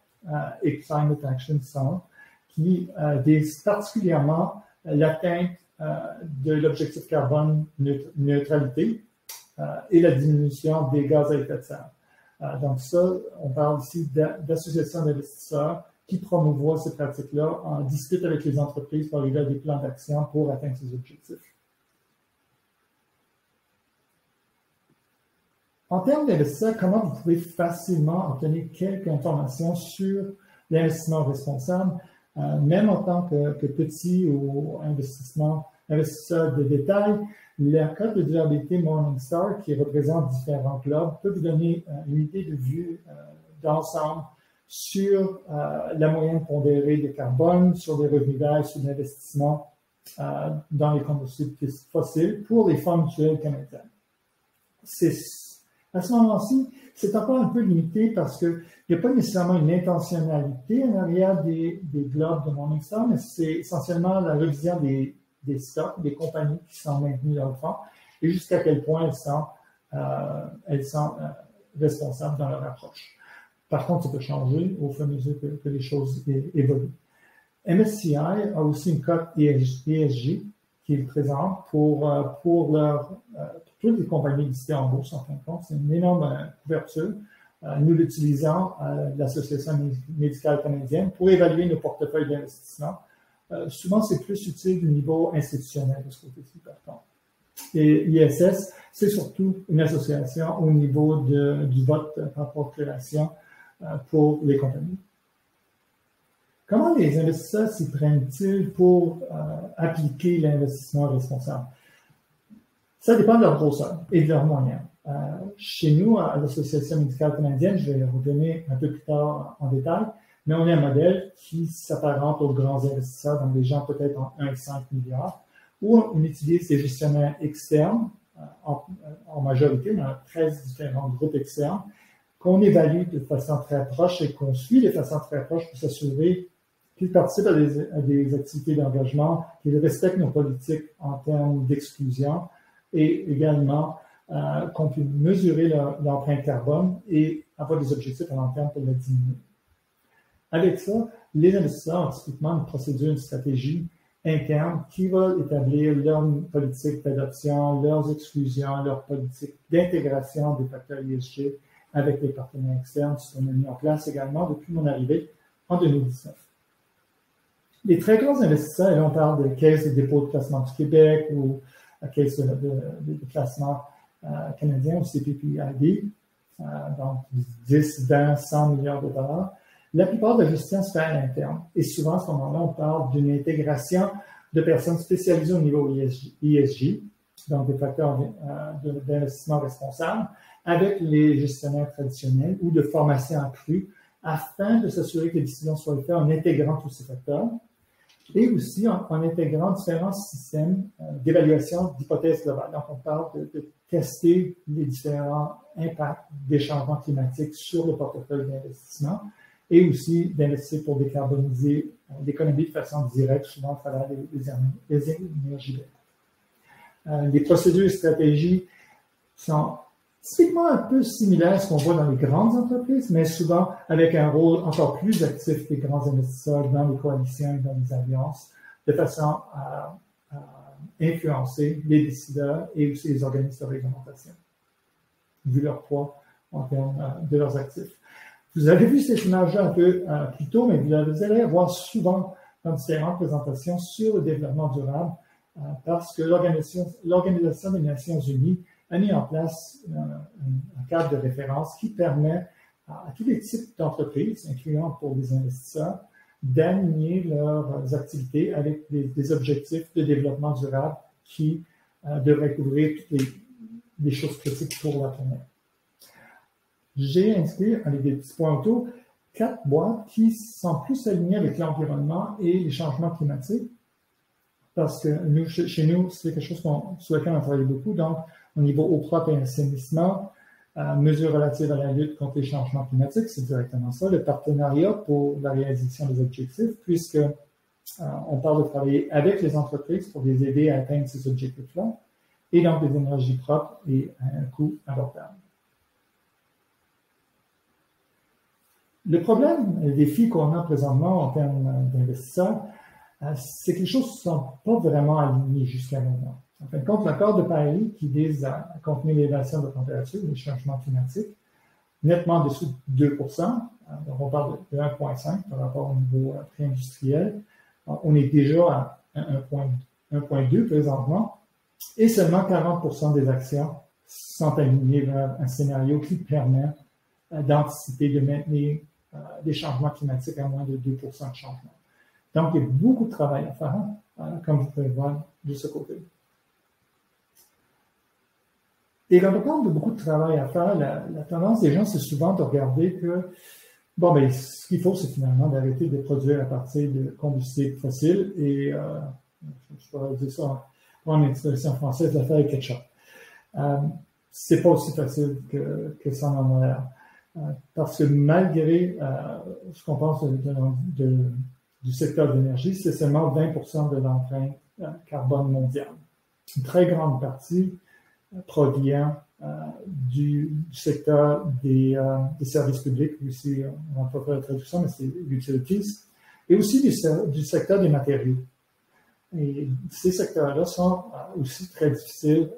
et Climate Action Centre qui visent particulièrement l'atteinte de l'objectif carbone neutralité et la diminution des gaz à effet de serre. Donc ça, on parle ici d'associations d'investisseurs qui promouvoient ces pratiques-là, en discutent avec les entreprises pour arriver à des plans d'action pour atteindre ces objectifs. En termes d'investisseurs, comment vous pouvez facilement obtenir quelques informations sur l'investissement responsable, même en tant que petit ou investisseur de détail? La cote de durabilité Morningstar, qui représente différents clubs, peut vous donner une idée de vue d'ensemble sur la moyenne pondérée de carbone, sur les revenus verts, sur l'investissement dans les combustibles fossiles pour les fonds mutuels canadiens. À ce moment-ci, c'est encore un peu limité parce qu'il n'y a pas nécessairement une intentionnalité en arrière des globes de Morningstar, mais c'est essentiellement la révision des stocks, des compagnies qui sont maintenues dans le fond et jusqu'à quel point elles sont responsables dans leur approche. Par contre, ça peut changer au fur et à mesure que les choses évoluent. MSCI a aussi une cote ESG qu'ils présentent pour toutes les compagnies listées en bourse, en fin de compte. C'est une énorme couverture. Nous l'utilisons à l'Association médicale canadienne pour évaluer nos portefeuilles d'investissement. Souvent, c'est plus utile du niveau institutionnel de ce côté-ci, par contre. Et ISS, c'est surtout une association au niveau du vote par procuration pour les compagnies. Comment les investisseurs s'y prennent-ils pour appliquer l'investissement responsable? Ça dépend de leur grosseur et de leurs moyens. Chez nous, à l'Association médicale canadienne, je vais revenir un peu plus tard en détail, mais on a un modèle qui s'apparente aux grands investisseurs, donc des gens peut-être en 1,5 milliard, où on utilise des gestionnaires externes, en majorité, on a 13 différents groupes externes, qu'on évalue de façon très proche et qu'on suit de façon très proche pour s'assurer qu'ils participent à des activités d'engagement, qu'ils respectent nos politiques en termes d'exclusion et également qu'on puisse mesurer l'empreinte carbone et avoir des objectifs à long terme pour la diminuer. Avec ça, les investisseurs ont typiquement une procédure, une stratégie interne qui va établir leur politique d'adoption, leurs exclusions, leur politique d'intégration des facteurs ESG avec les partenaires externes qui sont mis en place également depuis mon arrivée en 2019. Les très grands investisseurs, et là on parle de Caisse de dépôt de placement du Québec ou la Caisse de placement canadien ou CPPIB, donc 10, 20, 100 milliards de dollars. La plupart de la gestion se fait à l'interne. Et souvent, à ce moment-là, on parle d'une intégration de personnes spécialisées au niveau ESG, donc des facteurs d'investissement responsables, avec les gestionnaires traditionnels ou de formation accrue, afin de s'assurer que les décisions soient faites en intégrant tous ces facteurs et aussi en intégrant différents systèmes d'évaluation d'hypothèses globales. Donc, on parle de tester les différents impacts des changements climatiques sur le portefeuille d'investissement et aussi d'investir pour décarboniser l'économie de façon directe, souvent à travers les énergies vertes. Les procédures et stratégies sont typiquement un peu similaires à ce qu'on voit dans les grandes entreprises, mais souvent avec un rôle encore plus actif des grands investisseurs dans les coalitions et dans les alliances, de façon à influencer les décideurs et aussi les organismes de réglementation, vu leur poids en termes de leurs actifs. Vous avez vu cette image-là un peu plus tôt, mais vous allez voir souvent dans différentes présentations sur le développement durable, parce que l'Organisation des Nations Unies a mis en place un cadre de référence qui permet à tous les types d'entreprises, incluant pour les investisseurs, d'aligner leurs activités avec des objectifs de développement durable qui devraient couvrir toutes les choses critiques pour la planète. J'ai inscrit avec des petits points autour 4 boîtes qui sont plus alignées avec l'environnement et les changements climatiques, parce que chez nous, c'est quelque chose sur lequel on travaille beaucoup, donc au niveau eau propre et assainissement, mesures relatives à la lutte contre les changements climatiques, c'est directement ça, le partenariat pour la réalisation des objectifs, puisque on parle de travailler avec les entreprises pour les aider à atteindre ces objectifs-là, et donc des énergies propres et à un coût abordable. Le problème, le défi qu'on a présentement en termes d'investisseurs, c'est que les choses ne sont pas vraiment alignées jusqu'à maintenant. En fin de compte, l'accord de Paris qui vise à contenir l'élévation de la température, les changements climatiques, nettement en dessous de 2 donc on parle de 1,5 par rapport au niveau pré-industriel. On est déjà à 1,2 présentement, et seulement 40% des actions sont alignées vers un scénario qui permet d'anticiper, de maintenir des changements climatiques à moins de 2 de changement. Donc, il y a beaucoup de travail à faire, comme vous pouvez voir de ce côté. Et quand on parle de beaucoup de travail à faire, la tendance des gens, c'est souvent de regarder que, bon, ben, ce qu'il faut, c'est finalement d'arrêter de produire à partir de combustibles fossiles et, je pourrais dire ça en une expression française, de faire avec ketchup. C'est pas aussi facile que ça en a l'air. Parce que malgré ce qu'on pense du secteur de l'énergie, c'est seulement 20% de l'empreinte carbone mondiale. Une très grande partie provient du secteur des services publics, ici on va pas faire la traduction, mais c'est utilities, et aussi du secteur des matériaux. Et ces secteurs-là sont aussi très difficiles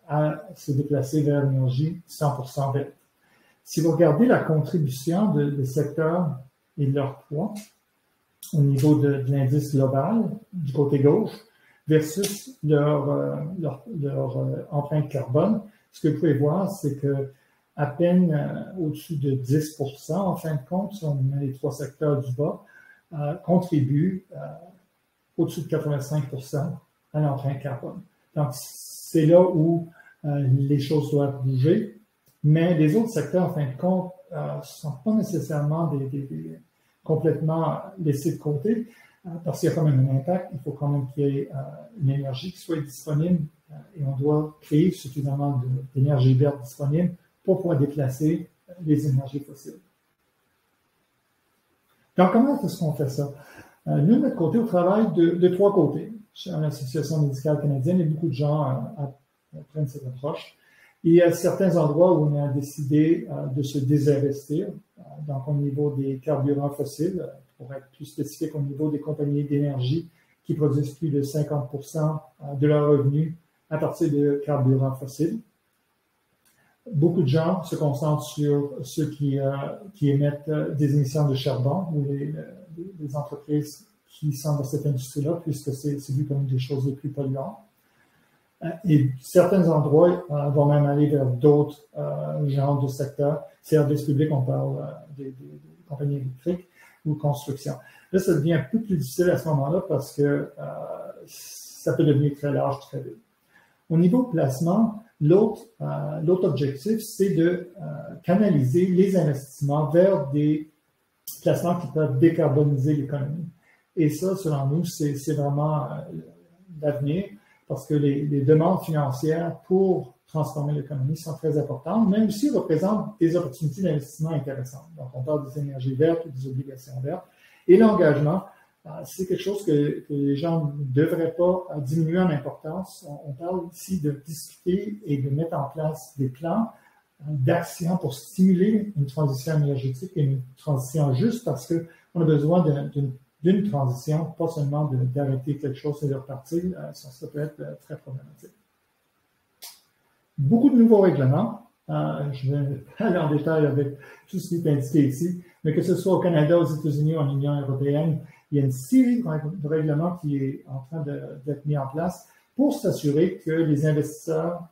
à se déplacer vers l'énergie 100% verte. Si vous regardez la contribution des secteurs et de leur poids au niveau de l'indice global du côté gauche versus leur empreinte carbone, ce que vous pouvez voir, c'est que à peine au-dessus de 10%, en fin de compte, si on met les trois secteurs du bas, contribuent au-dessus de 85% à l'empreinte carbone. Donc, c'est là où les choses doivent bouger. Mais les autres secteurs, en fin de compte, ne sont pas nécessairement complètement laissés de côté, parce qu'il y a quand même un impact. Il faut quand même qu'il y ait une énergie qui soit disponible et on doit créer suffisamment d'énergie verte disponible pour pouvoir déplacer les énergies fossiles. Donc, comment est-ce qu'on fait ça? Nous, de notre côté, on travaille de trois côtés. Chez l'Association médicale canadienne, il y a beaucoup de gens prennent cette approche. Il y a certains endroits où on a décidé de se désinvestir, donc au niveau des carburants fossiles, pour être plus spécifique, au niveau des compagnies d'énergie qui produisent plus de 50% de leurs revenus à partir de carburants fossiles. Beaucoup de gens se concentrent sur ceux qui émettent des émissions de charbon ou les entreprises qui sont dans cette industrie-là, puisque c'est vu comme une des choses les plus polluantes. Et certains endroits vont même aller vers d'autres genres de secteurs. Services publics, on parle des compagnies électriques ou construction. Là, ça devient un peu plus difficile à ce moment-là parce que ça peut devenir très large très vite. Au niveau placement, l'autre objectif, c'est de canaliser les investissements vers des placements qui peuvent décarboniser l'économie. Et ça, selon nous, c'est vraiment l'avenir. Parce que les demandes financières pour transformer l'économie sont très importantes, mais aussi représentent des opportunités d'investissement intéressantes. Donc, on parle des énergies vertes ou des obligations vertes. Et l'engagement, c'est quelque chose que les gens ne devraient pas diminuer en importance. On parle ici de discuter et de mettre en place des plans d'action pour stimuler une transition énergétique et une transition juste parce qu'on a besoin d'une transition, pas seulement d'arrêter quelque chose et de repartir, ça peut être très problématique. Beaucoup de nouveaux règlements. Je vais pas aller en détail avec tout ce qui est indiqué ici, mais que ce soit au Canada, aux États-Unis ou en Union européenne, il y a une série de règlements qui est en train d'être mis en place pour s'assurer que les investisseurs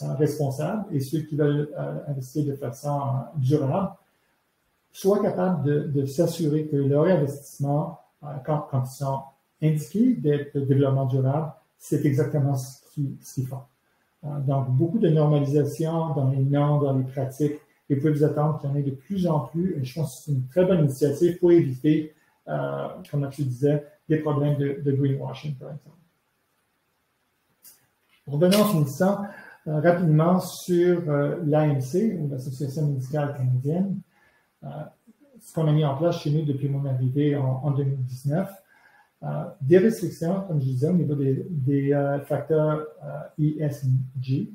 responsables et ceux qui veulent investir de façon durable soient capables de s'assurer que leur investissement quand ils sont indiqués d'être de développement durable, c'est exactement ce qu'ils font. Donc, beaucoup de normalisation dans les normes, dans les pratiques, et vous pouvez vous attendre qu'il y en ait de plus en plus, et je pense que c'est une très bonne initiative pour éviter, comme tu disais, des problèmes de greenwashing, par exemple. Revenons en finissant rapidement sur l'AMC, ou l'Association médicale canadienne. Ce qu'on a mis en place chez nous depuis mon arrivée en 2019. Des restrictions, comme je disais, au niveau des facteurs ESG.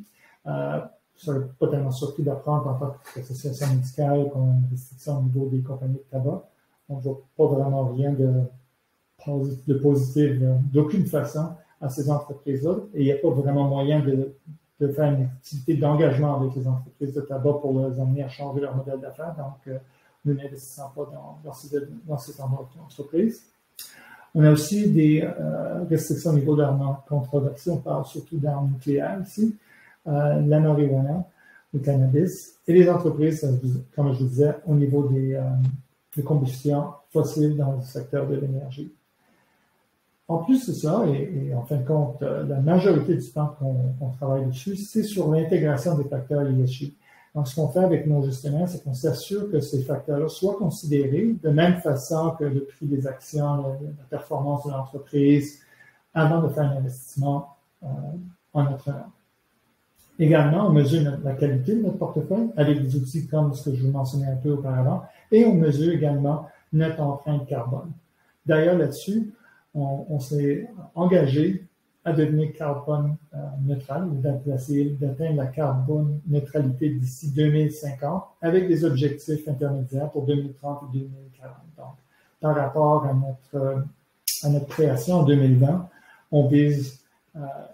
Je ne serais pas tellement surpris d'apprendre en tant qu'association médicale qu'on a une restriction au niveau des compagnies de tabac. On ne voit pas vraiment rien de positif d'aucune façon à ces entreprises-là. Et il n'y a pas vraiment moyen de faire une activité d'engagement avec les entreprises de tabac pour les amener à changer leur modèle d'affaires. Donc, nous n'investissons pas dans ces entreprises. On a aussi des restrictions au niveau d'armes controversées. On parle surtout d'armes nucléaires ici. La marijuana, le cannabis, et les entreprises, comme je vous disais, au niveau des combustions fossiles dans le secteur de l'énergie. En plus de ça, et en fin de compte, la majorité du temps qu'on travaille dessus, c'est sur l'intégration des facteurs ESG. Donc, ce qu'on fait avec nos gestionnaires, c'est qu'on s'assure que ces facteurs-là soient considérés de même façon que le prix des actions, la performance de l'entreprise, avant de faire un investissement en notre nom. Également, on mesure la qualité de notre portefeuille avec des outils comme ce que je vous mentionnais un peu auparavant, et on mesure également notre empreinte carbone. D'ailleurs, là-dessus, on s'est engagé à devenir carbone neutral ou d'atteindre la carbone neutralité d'ici 2050 avec des objectifs intermédiaires pour 2030 et 2040. Donc, par rapport à notre création en 2020, on vise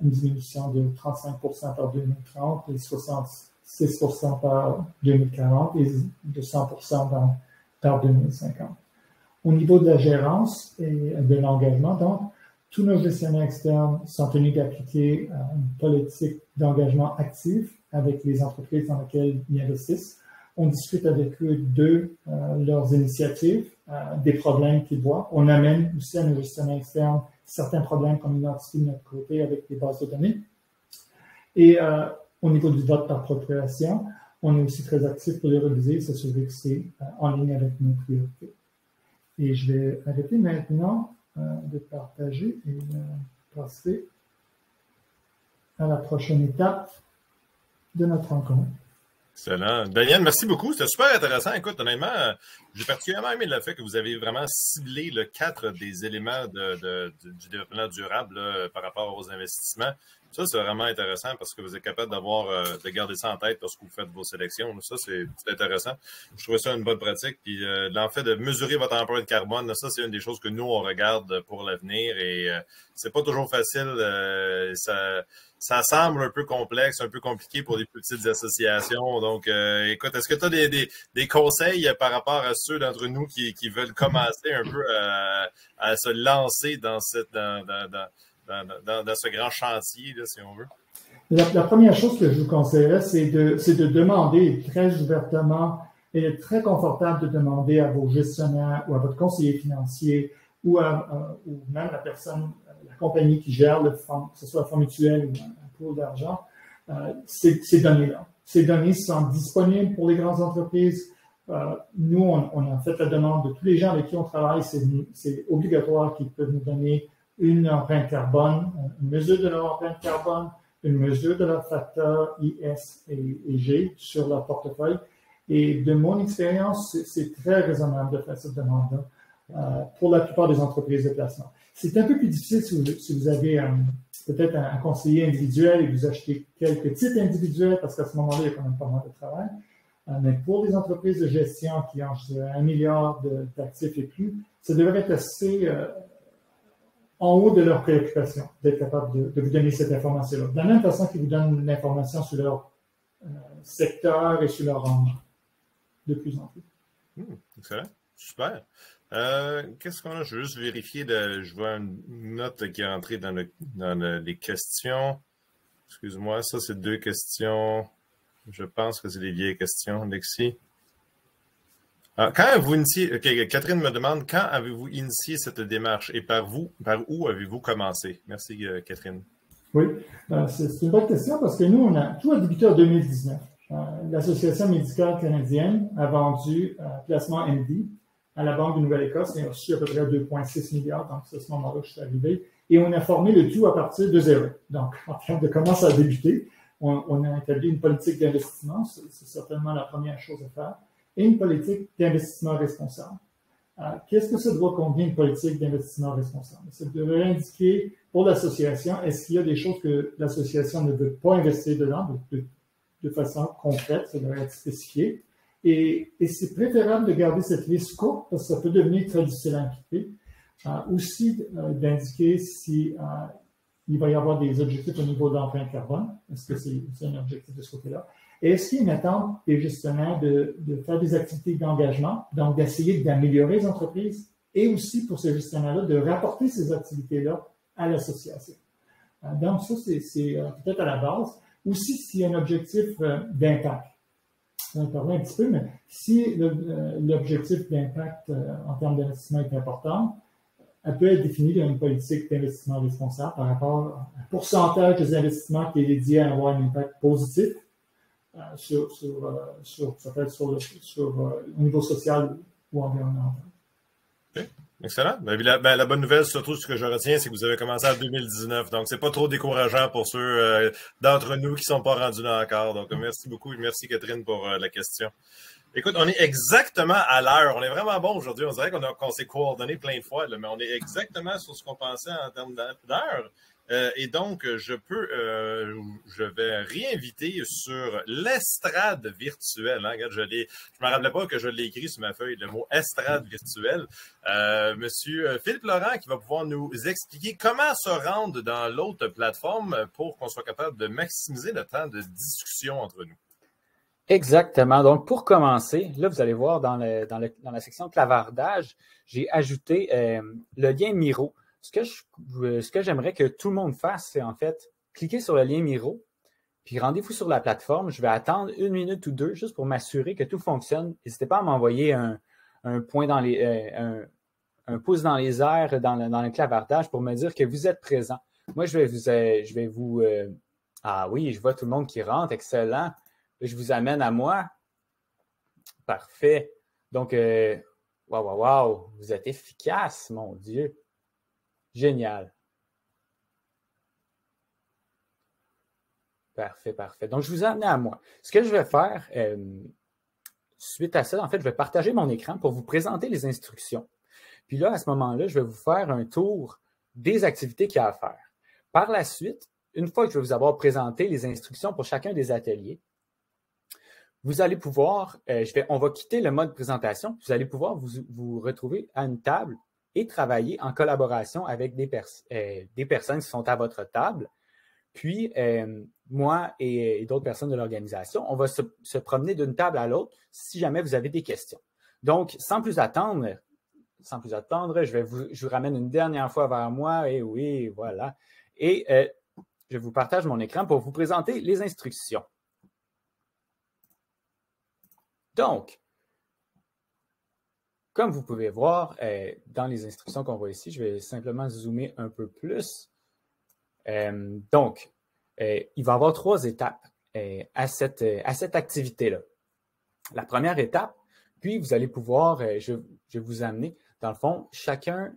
une diminution de 35% par 2030 et 66% par 2040 et de 100% par 2050. Au niveau de la gérance et de l'engagement, donc, tous nos gestionnaires externes sont tenus d'appliquer une politique d'engagement actif avec les entreprises dans lesquelles ils investissent. On discute avec eux de leurs initiatives, des problèmes qu'ils voient. On amène aussi à nos gestionnaires externes certains problèmes qu'on identifie de notre côté avec des bases de données. Et au niveau du vote par procuration, on est aussi très actif pour les réviser et s'assurer que c'est en ligne avec nos priorités. Et je vais arrêter maintenant de partager et passer à la prochaine étape de notre rencontre. Excellent. Daniel, merci beaucoup. C'était super intéressant. Écoute, honnêtement, j'ai particulièrement aimé le fait que vous avez vraiment ciblé le 4 des éléments du développement durable là, par rapport aux investissements. Ça, c'est vraiment intéressant parce que vous êtes capable de garder ça en tête lorsque vous faites vos sélections. Ça, c'est intéressant. Je trouvais ça une bonne pratique. Puis, en fait, de mesurer votre empreinte carbone, là, ça, c'est une des choses que nous, on regarde pour l'avenir. Et c'est pas toujours facile. Ça semble un peu complexe, un peu compliqué pour les petites associations. Donc, écoute, est-ce que tu as des conseils par rapport à ceux d'entre nous qui veulent commencer un peu à se lancer dans ce grand chantier, là, si on veut? La première chose que je vous conseillerais, c'est de demander très ouvertement et être très confortable de demander à vos gestionnaires ou à votre conseiller financier ou même la personne, la compagnie qui gère le fonds, que ce soit un fonds mutuel ou un pool d'argent, ces données-là. Ces données sont disponibles pour les grandes entreprises. Nous, on a fait la demande de tous les gens avec qui on travaille. C'est obligatoire qu'ils peuvent nous donner une empreinte carbone, une mesure de leur empreinte carbone, une mesure de leur facteur IS et G sur leur portefeuille. Et de mon expérience, c'est très raisonnable de faire cette demande-là pour la plupart des entreprises de placement. C'est un peu plus difficile si vous avez peut-être un conseiller individuel et vous achetez quelques titres individuels parce qu'à ce moment-là, il y a quand même pas mal de travail. Mais pour les entreprises de gestion qui ont 1 milliard d'actifs et plus, ça devrait être assez en haut de leurs préoccupations d'être capable de vous donner cette information-là. De la même façon qu'ils vous donnent l'information sur leur secteur et sur leur rendement. De plus en plus. Excellent. Super. Qu'est-ce qu'on a? Je veux juste vérifier. Je vois une note qui est entrée dans les questions. Excuse-moi, ça, c'est 2 questions. Je pense que c'est des vieilles questions, Alexis. Quand avez-vous initié, Catherine me demande, quand avez-vous initié cette démarche et par où avez-vous commencé? Merci, Catherine. Oui, c'est une bonne question parce que nous, tout a débuté en 2019. L'Association médicale canadienne a vendu placement MD à la Banque de Nouvelle-Écosse et a reçu à peu près 2,6 milliards. Donc, c'est à ce moment-là que je suis arrivé. Et on a formé le tout à partir de 0. Donc, en termes de comment ça a débuté, on a établi une politique d'investissement. C'est certainement la première chose à faire. Et une politique d'investissement responsable. qu'est-ce que ça doit contenir une politique d'investissement responsable? Ça devrait indiquer pour l'association, est-ce qu'il y a des choses que l'association ne veut pas investir dedans de façon concrète, ça devrait être spécifié. Et c'est préférable de garder cette liste courte parce que ça peut devenir très difficile à impliquer. Aussi d'indiquer si il va y avoir des objectifs au niveau de l'empreinte carbone. Est-ce que c'est un objectif de ce côté-là? Et est-ce qu'il y a une attente des gestionnaires de faire des activités d'engagement, donc d'essayer d'améliorer les entreprises et aussi pour ces gestionnaires-là de rapporter ces activités-là à l'association? Donc ça, c'est peut-être à la base. Aussi, s'il y a un objectif d'impact. On en parlait un petit peu, mais si l'objectif d'impact en termes d'investissement est important, elle peut être définie dans une politique d'investissement responsable par rapport à un pourcentage des investissements qui est dédié à avoir un impact positif ça peut être au niveau social ou environnemental. Okay. Excellent. La bonne nouvelle, surtout ce que je retiens, c'est que vous avez commencé en 2019. Donc, c'est pas trop décourageant pour ceux d'entre nous qui sont pas rendus là encore. Donc, merci beaucoup et merci Catherine pour la question. Écoute, on est exactement à l'heure. On est vraiment bon aujourd'hui. On dirait qu'on s'est coordonné plein de fois, là, mais on est exactement sur ce qu'on pensait en termes d'heure. Et donc, je vais réinviter sur l'estrade virtuelle. Hein? Regarde, je me rappelais pas que je l'ai écrit sur ma feuille, le mot estrade virtuelle. Monsieur Philippe Laurent qui va pouvoir nous expliquer comment se rendre dans l'autre plateforme pour qu'on soit capable de maximiser le temps de discussion entre nous. Exactement. Donc, pour commencer, là, vous allez voir dans la section clavardage, j'ai ajouté le lien Miro. Ce que j'aimerais que tout le monde fasse, c'est en fait cliquer sur le lien Miro, puis rendez-vous sur la plateforme. Je vais attendre 1 minute ou 2 juste pour m'assurer que tout fonctionne. N'hésitez pas à m'envoyer un point dans un pouce dans les airs dans le clavardage pour me dire que vous êtes présent. Moi, je vais vous ah oui, je vois tout le monde qui rentre, excellent. Je vous amène à moi. Parfait. Donc, wow, vous êtes efficace, mon Dieu. Génial. Parfait. Donc, je vous ai amené à moi. Ce que je vais faire, suite à ça, en fait, je vais partager mon écran pour vous présenter les instructions. Puis là, à ce moment-là, je vais vous faire un tour des activités qu'il y a à faire. Par la suite, une fois que je vais vous avoir présenté les instructions pour chacun des ateliers, vous allez pouvoir, on va quitter le mode présentation, vous allez pouvoir vous retrouver à une table et travailler en collaboration avec des personnes qui sont à votre table. Puis, moi et d'autres personnes de l'organisation, on va se promener d'une table à l'autre si jamais vous avez des questions. Donc, sans plus attendre, je vous ramène une dernière fois vers moi. Et oui, voilà. Et je vous partage mon écran pour vous présenter les instructions. Donc, comme vous pouvez voir dans les instructions qu'on voit ici, je vais simplement zoomer un peu plus. Donc, il va y avoir 3 étapes à cette activité-là. La première étape, puis vous allez pouvoir, je vais vous amener, dans le fond, chacun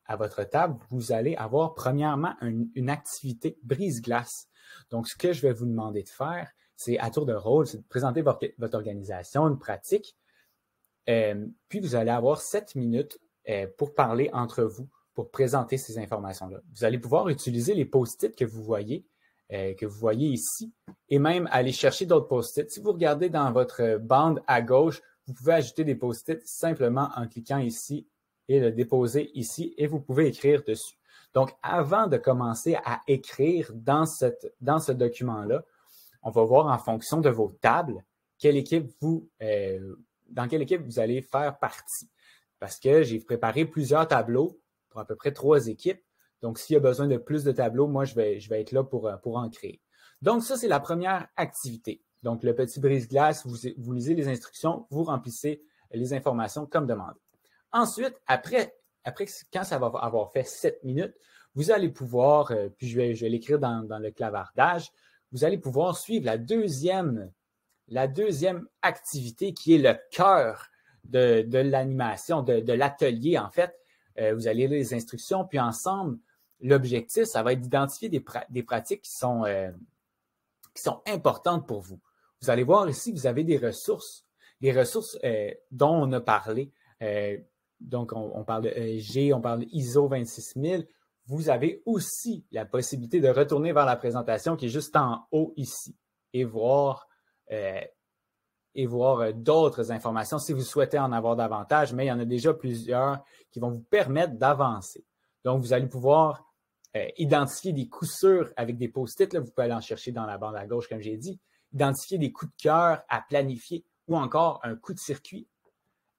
à votre table, vous allez avoir premièrement une activité brise-glace. Donc, ce que je vais vous demander de faire, c'est à tour de rôle, c'est de présenter votre organisation, une pratique. Puis, vous allez avoir 7 minutes pour parler entre vous, pour présenter ces informations-là. Vous allez pouvoir utiliser les post-it que vous voyez ici et même aller chercher d'autres post-it. Si vous regardez dans votre bande à gauche, vous pouvez ajouter des post-it simplement en cliquant ici et le déposer ici et vous pouvez écrire dessus. Donc, avant de commencer à écrire dans ce document-là, on va voir en fonction de vos tables dans quelle équipe vous allez faire partie. Parce que j'ai préparé plusieurs tableaux pour à peu près 3 équipes. Donc, s'il y a besoin de plus de tableaux, moi, je vais être là pour en créer. Donc, ça, c'est la première activité. Donc, le petit brise-glace, vous lisez les instructions, vous remplissez les informations comme demandé. Ensuite, après quand ça va avoir fait 7 minutes, vous allez pouvoir, puis je vais l'écrire dans le clavardage, vous allez pouvoir suivre la deuxième activité qui est le cœur de l'animation, de l'atelier, en fait. Vous allez lire les instructions, puis ensemble, l'objectif, ça va être d'identifier des pratiques qui sont importantes pour vous. Vous allez voir ici, vous avez des ressources dont on a parlé. donc on parle de ESG, on parle de ISO 26000, vous avez aussi la possibilité de retourner vers la présentation qui est juste en haut ici et voir d'autres informations si vous souhaitez en avoir davantage, mais il y en a déjà plusieurs qui vont vous permettre d'avancer. Donc, vous allez pouvoir identifier des coups sûrs avec des post-it. Là, vous pouvez aller en chercher dans la bande à gauche, comme j'ai dit. Identifier des coups de cœur à planifier ou encore un coup de circuit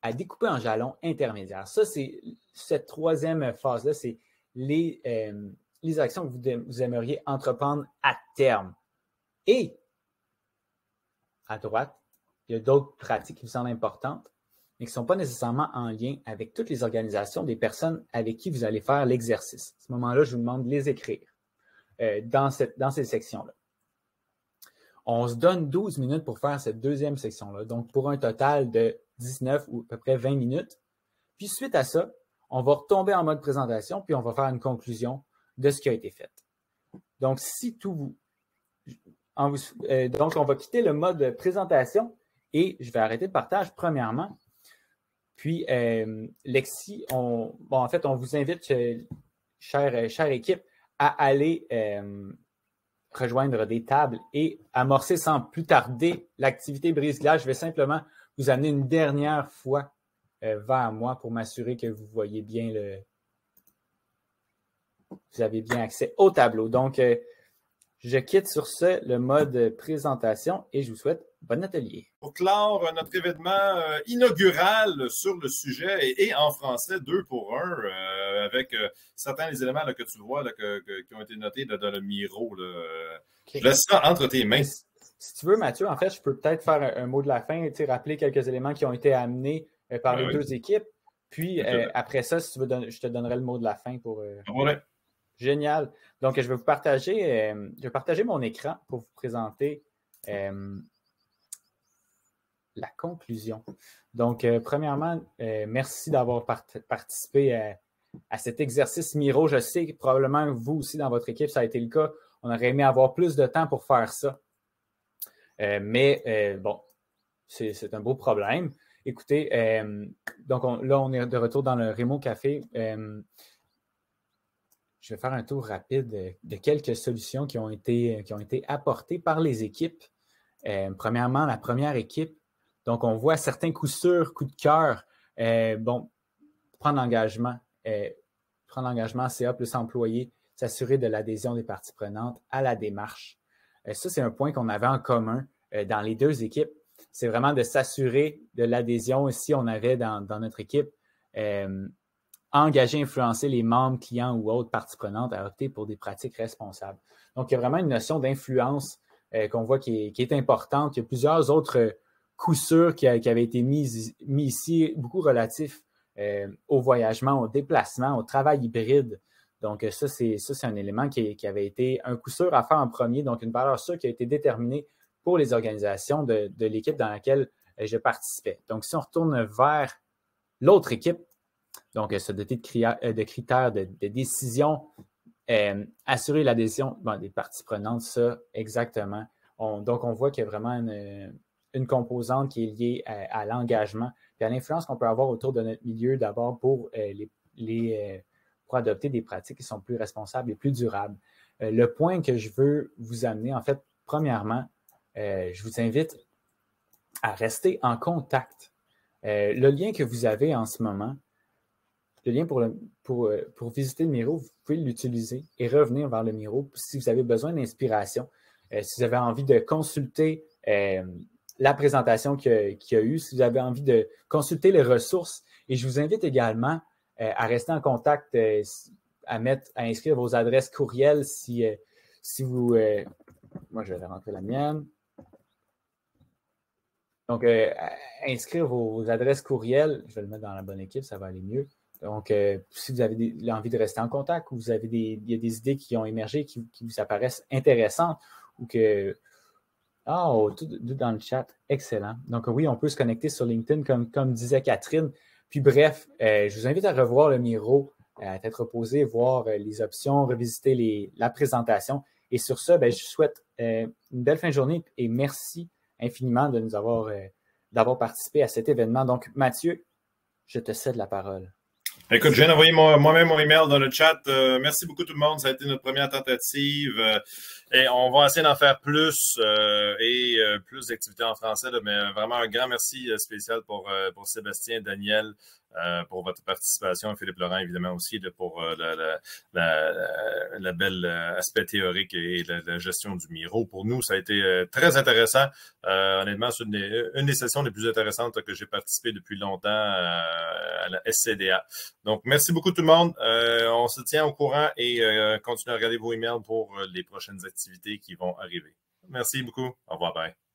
à découper en jalons intermédiaires. Ça, c'est cette troisième phase-là, c'est les actions que vous aimeriez entreprendre à terme. Et à droite, il y a d'autres pratiques qui vous semblent importantes, mais qui ne sont pas nécessairement en lien avec toutes les organisations des personnes avec qui vous allez faire l'exercice. À ce moment-là, je vous demande de les écrire dans ces sections-là. On se donne 12 minutes pour faire cette deuxième section-là, donc pour un total de 19 ou à peu près 20 minutes. Puis suite à ça, on va retomber en mode présentation, puis on va faire une conclusion de ce qui a été fait. Donc, donc, on va quitter le mode présentation et je vais arrêter le partage premièrement. Puis, Lexi, on vous invite, chère équipe, à aller rejoindre des tables et amorcer sans plus tarder l'activité brise-glace. Je vais simplement vous amener une dernière fois vers moi pour m'assurer que vous voyez bien vous avez bien accès au tableau. Donc, je quitte sur ce le mode présentation et je vous souhaite bon atelier. Pour clore notre événement inaugural sur le sujet et en français 2 pour 1 avec certains des éléments là, que tu vois là, qui ont été notés là, dans le Miro. Là. Okay. Je laisse ça entre tes mains. Si tu veux, Mathieu, en fait, je peux peut-être faire un mot de la fin, rappeler quelques éléments qui ont été amenés par les deux équipes. Puis après ça, si tu veux, je te donnerai le mot de la fin pour. Ouais. Génial. Donc, je vais partager mon écran pour vous présenter la conclusion. Donc, premièrement, merci d'avoir participé à cet exercice Miro. Je sais que probablement vous aussi dans votre équipe, ça a été le cas. On aurait aimé avoir plus de temps pour faire ça. Mais bon, c'est un beau problème. Écoutez, donc là, on est de retour dans le Remo Café. Je vais faire un tour rapide de quelques solutions qui ont été apportées par les équipes. Premièrement, la première équipe. Donc, on voit certains coups sûrs, coups de cœur. Prendre l'engagement. Prendre l'engagement CA plus employé, s'assurer de l'adhésion des parties prenantes à la démarche. Ça, c'est un point qu'on avait en commun dans les deux équipes. C'est vraiment de s'assurer de l'adhésion. Ici, on avait dans notre équipe engager, influencer les membres, clients ou autres parties prenantes à opter pour des pratiques responsables. Donc, il y a vraiment une notion d'influence qu'on voit qui est importante. Il y a plusieurs autres coups sûrs qui avaient été mis ici, beaucoup relatifs au voyagement, au déplacement, au travail hybride. Donc, ça, c'est un élément qui avait été un coup sûr à faire en premier, donc une valeur sûre qui a été déterminée pour les organisations de l'équipe dans laquelle je participais. Donc, si on retourne vers l'autre équipe, donc se doter de critères de décision, assurer l'adhésion des parties prenantes, ça, exactement. Donc, on voit qu'il y a vraiment une composante qui est liée à l'engagement et à l'influence qu'on peut avoir autour de notre milieu d'abord pour adopter des pratiques qui sont plus responsables et plus durables. Le point que je veux vous amener, en fait, premièrement, je vous invite à rester en contact. Le lien que vous avez en ce moment, le lien pour visiter le Miro, vous pouvez l'utiliser et revenir vers le Miro si vous avez besoin d'inspiration, si vous avez envie de consulter la présentation qu'il y a eu, si vous avez envie de consulter les ressources. Et je vous invite également à rester en contact, à inscrire vos adresses courriels si vous... moi, je vais rentrer la mienne. Donc, inscrire vos adresses courriels, je vais le mettre dans la bonne équipe, ça va aller mieux. Donc, si vous avez envie de rester en contact ou il y a des idées qui ont émergé qui vous apparaissent intéressantes ou que... tout dans le chat, excellent. Donc, oui, on peut se connecter sur LinkedIn comme disait Catherine. Puis bref, je vous invite à revoir le Miro, à tête reposée, voir les options, revisiter la présentation. Et sur ça, je vous souhaite une belle fin de journée et merci infiniment de nous d'avoir participé à cet événement. Donc, Mathieu, je te cède la parole. Écoute, je viens d'envoyer moi-même mon email dans le chat. Merci beaucoup tout le monde. Ça a été notre première tentative. Et on va essayer d'en faire plus et plus d'activités en français. Là, mais vraiment un grand merci spécial pour Sébastien, Daniel, pour votre participation. Philippe Laurent, évidemment, aussi pour la belle aspect théorique et la gestion du Miro. Pour nous, ça a été très intéressant. Honnêtement, c'est une des sessions les plus intéressantes que j'ai participé depuis longtemps à la SCDA. Donc, merci beaucoup tout le monde. On se tient au courant et continuez à regarder vos emails pour les prochaines activités qui vont arriver. Merci beaucoup. Au revoir. Bye.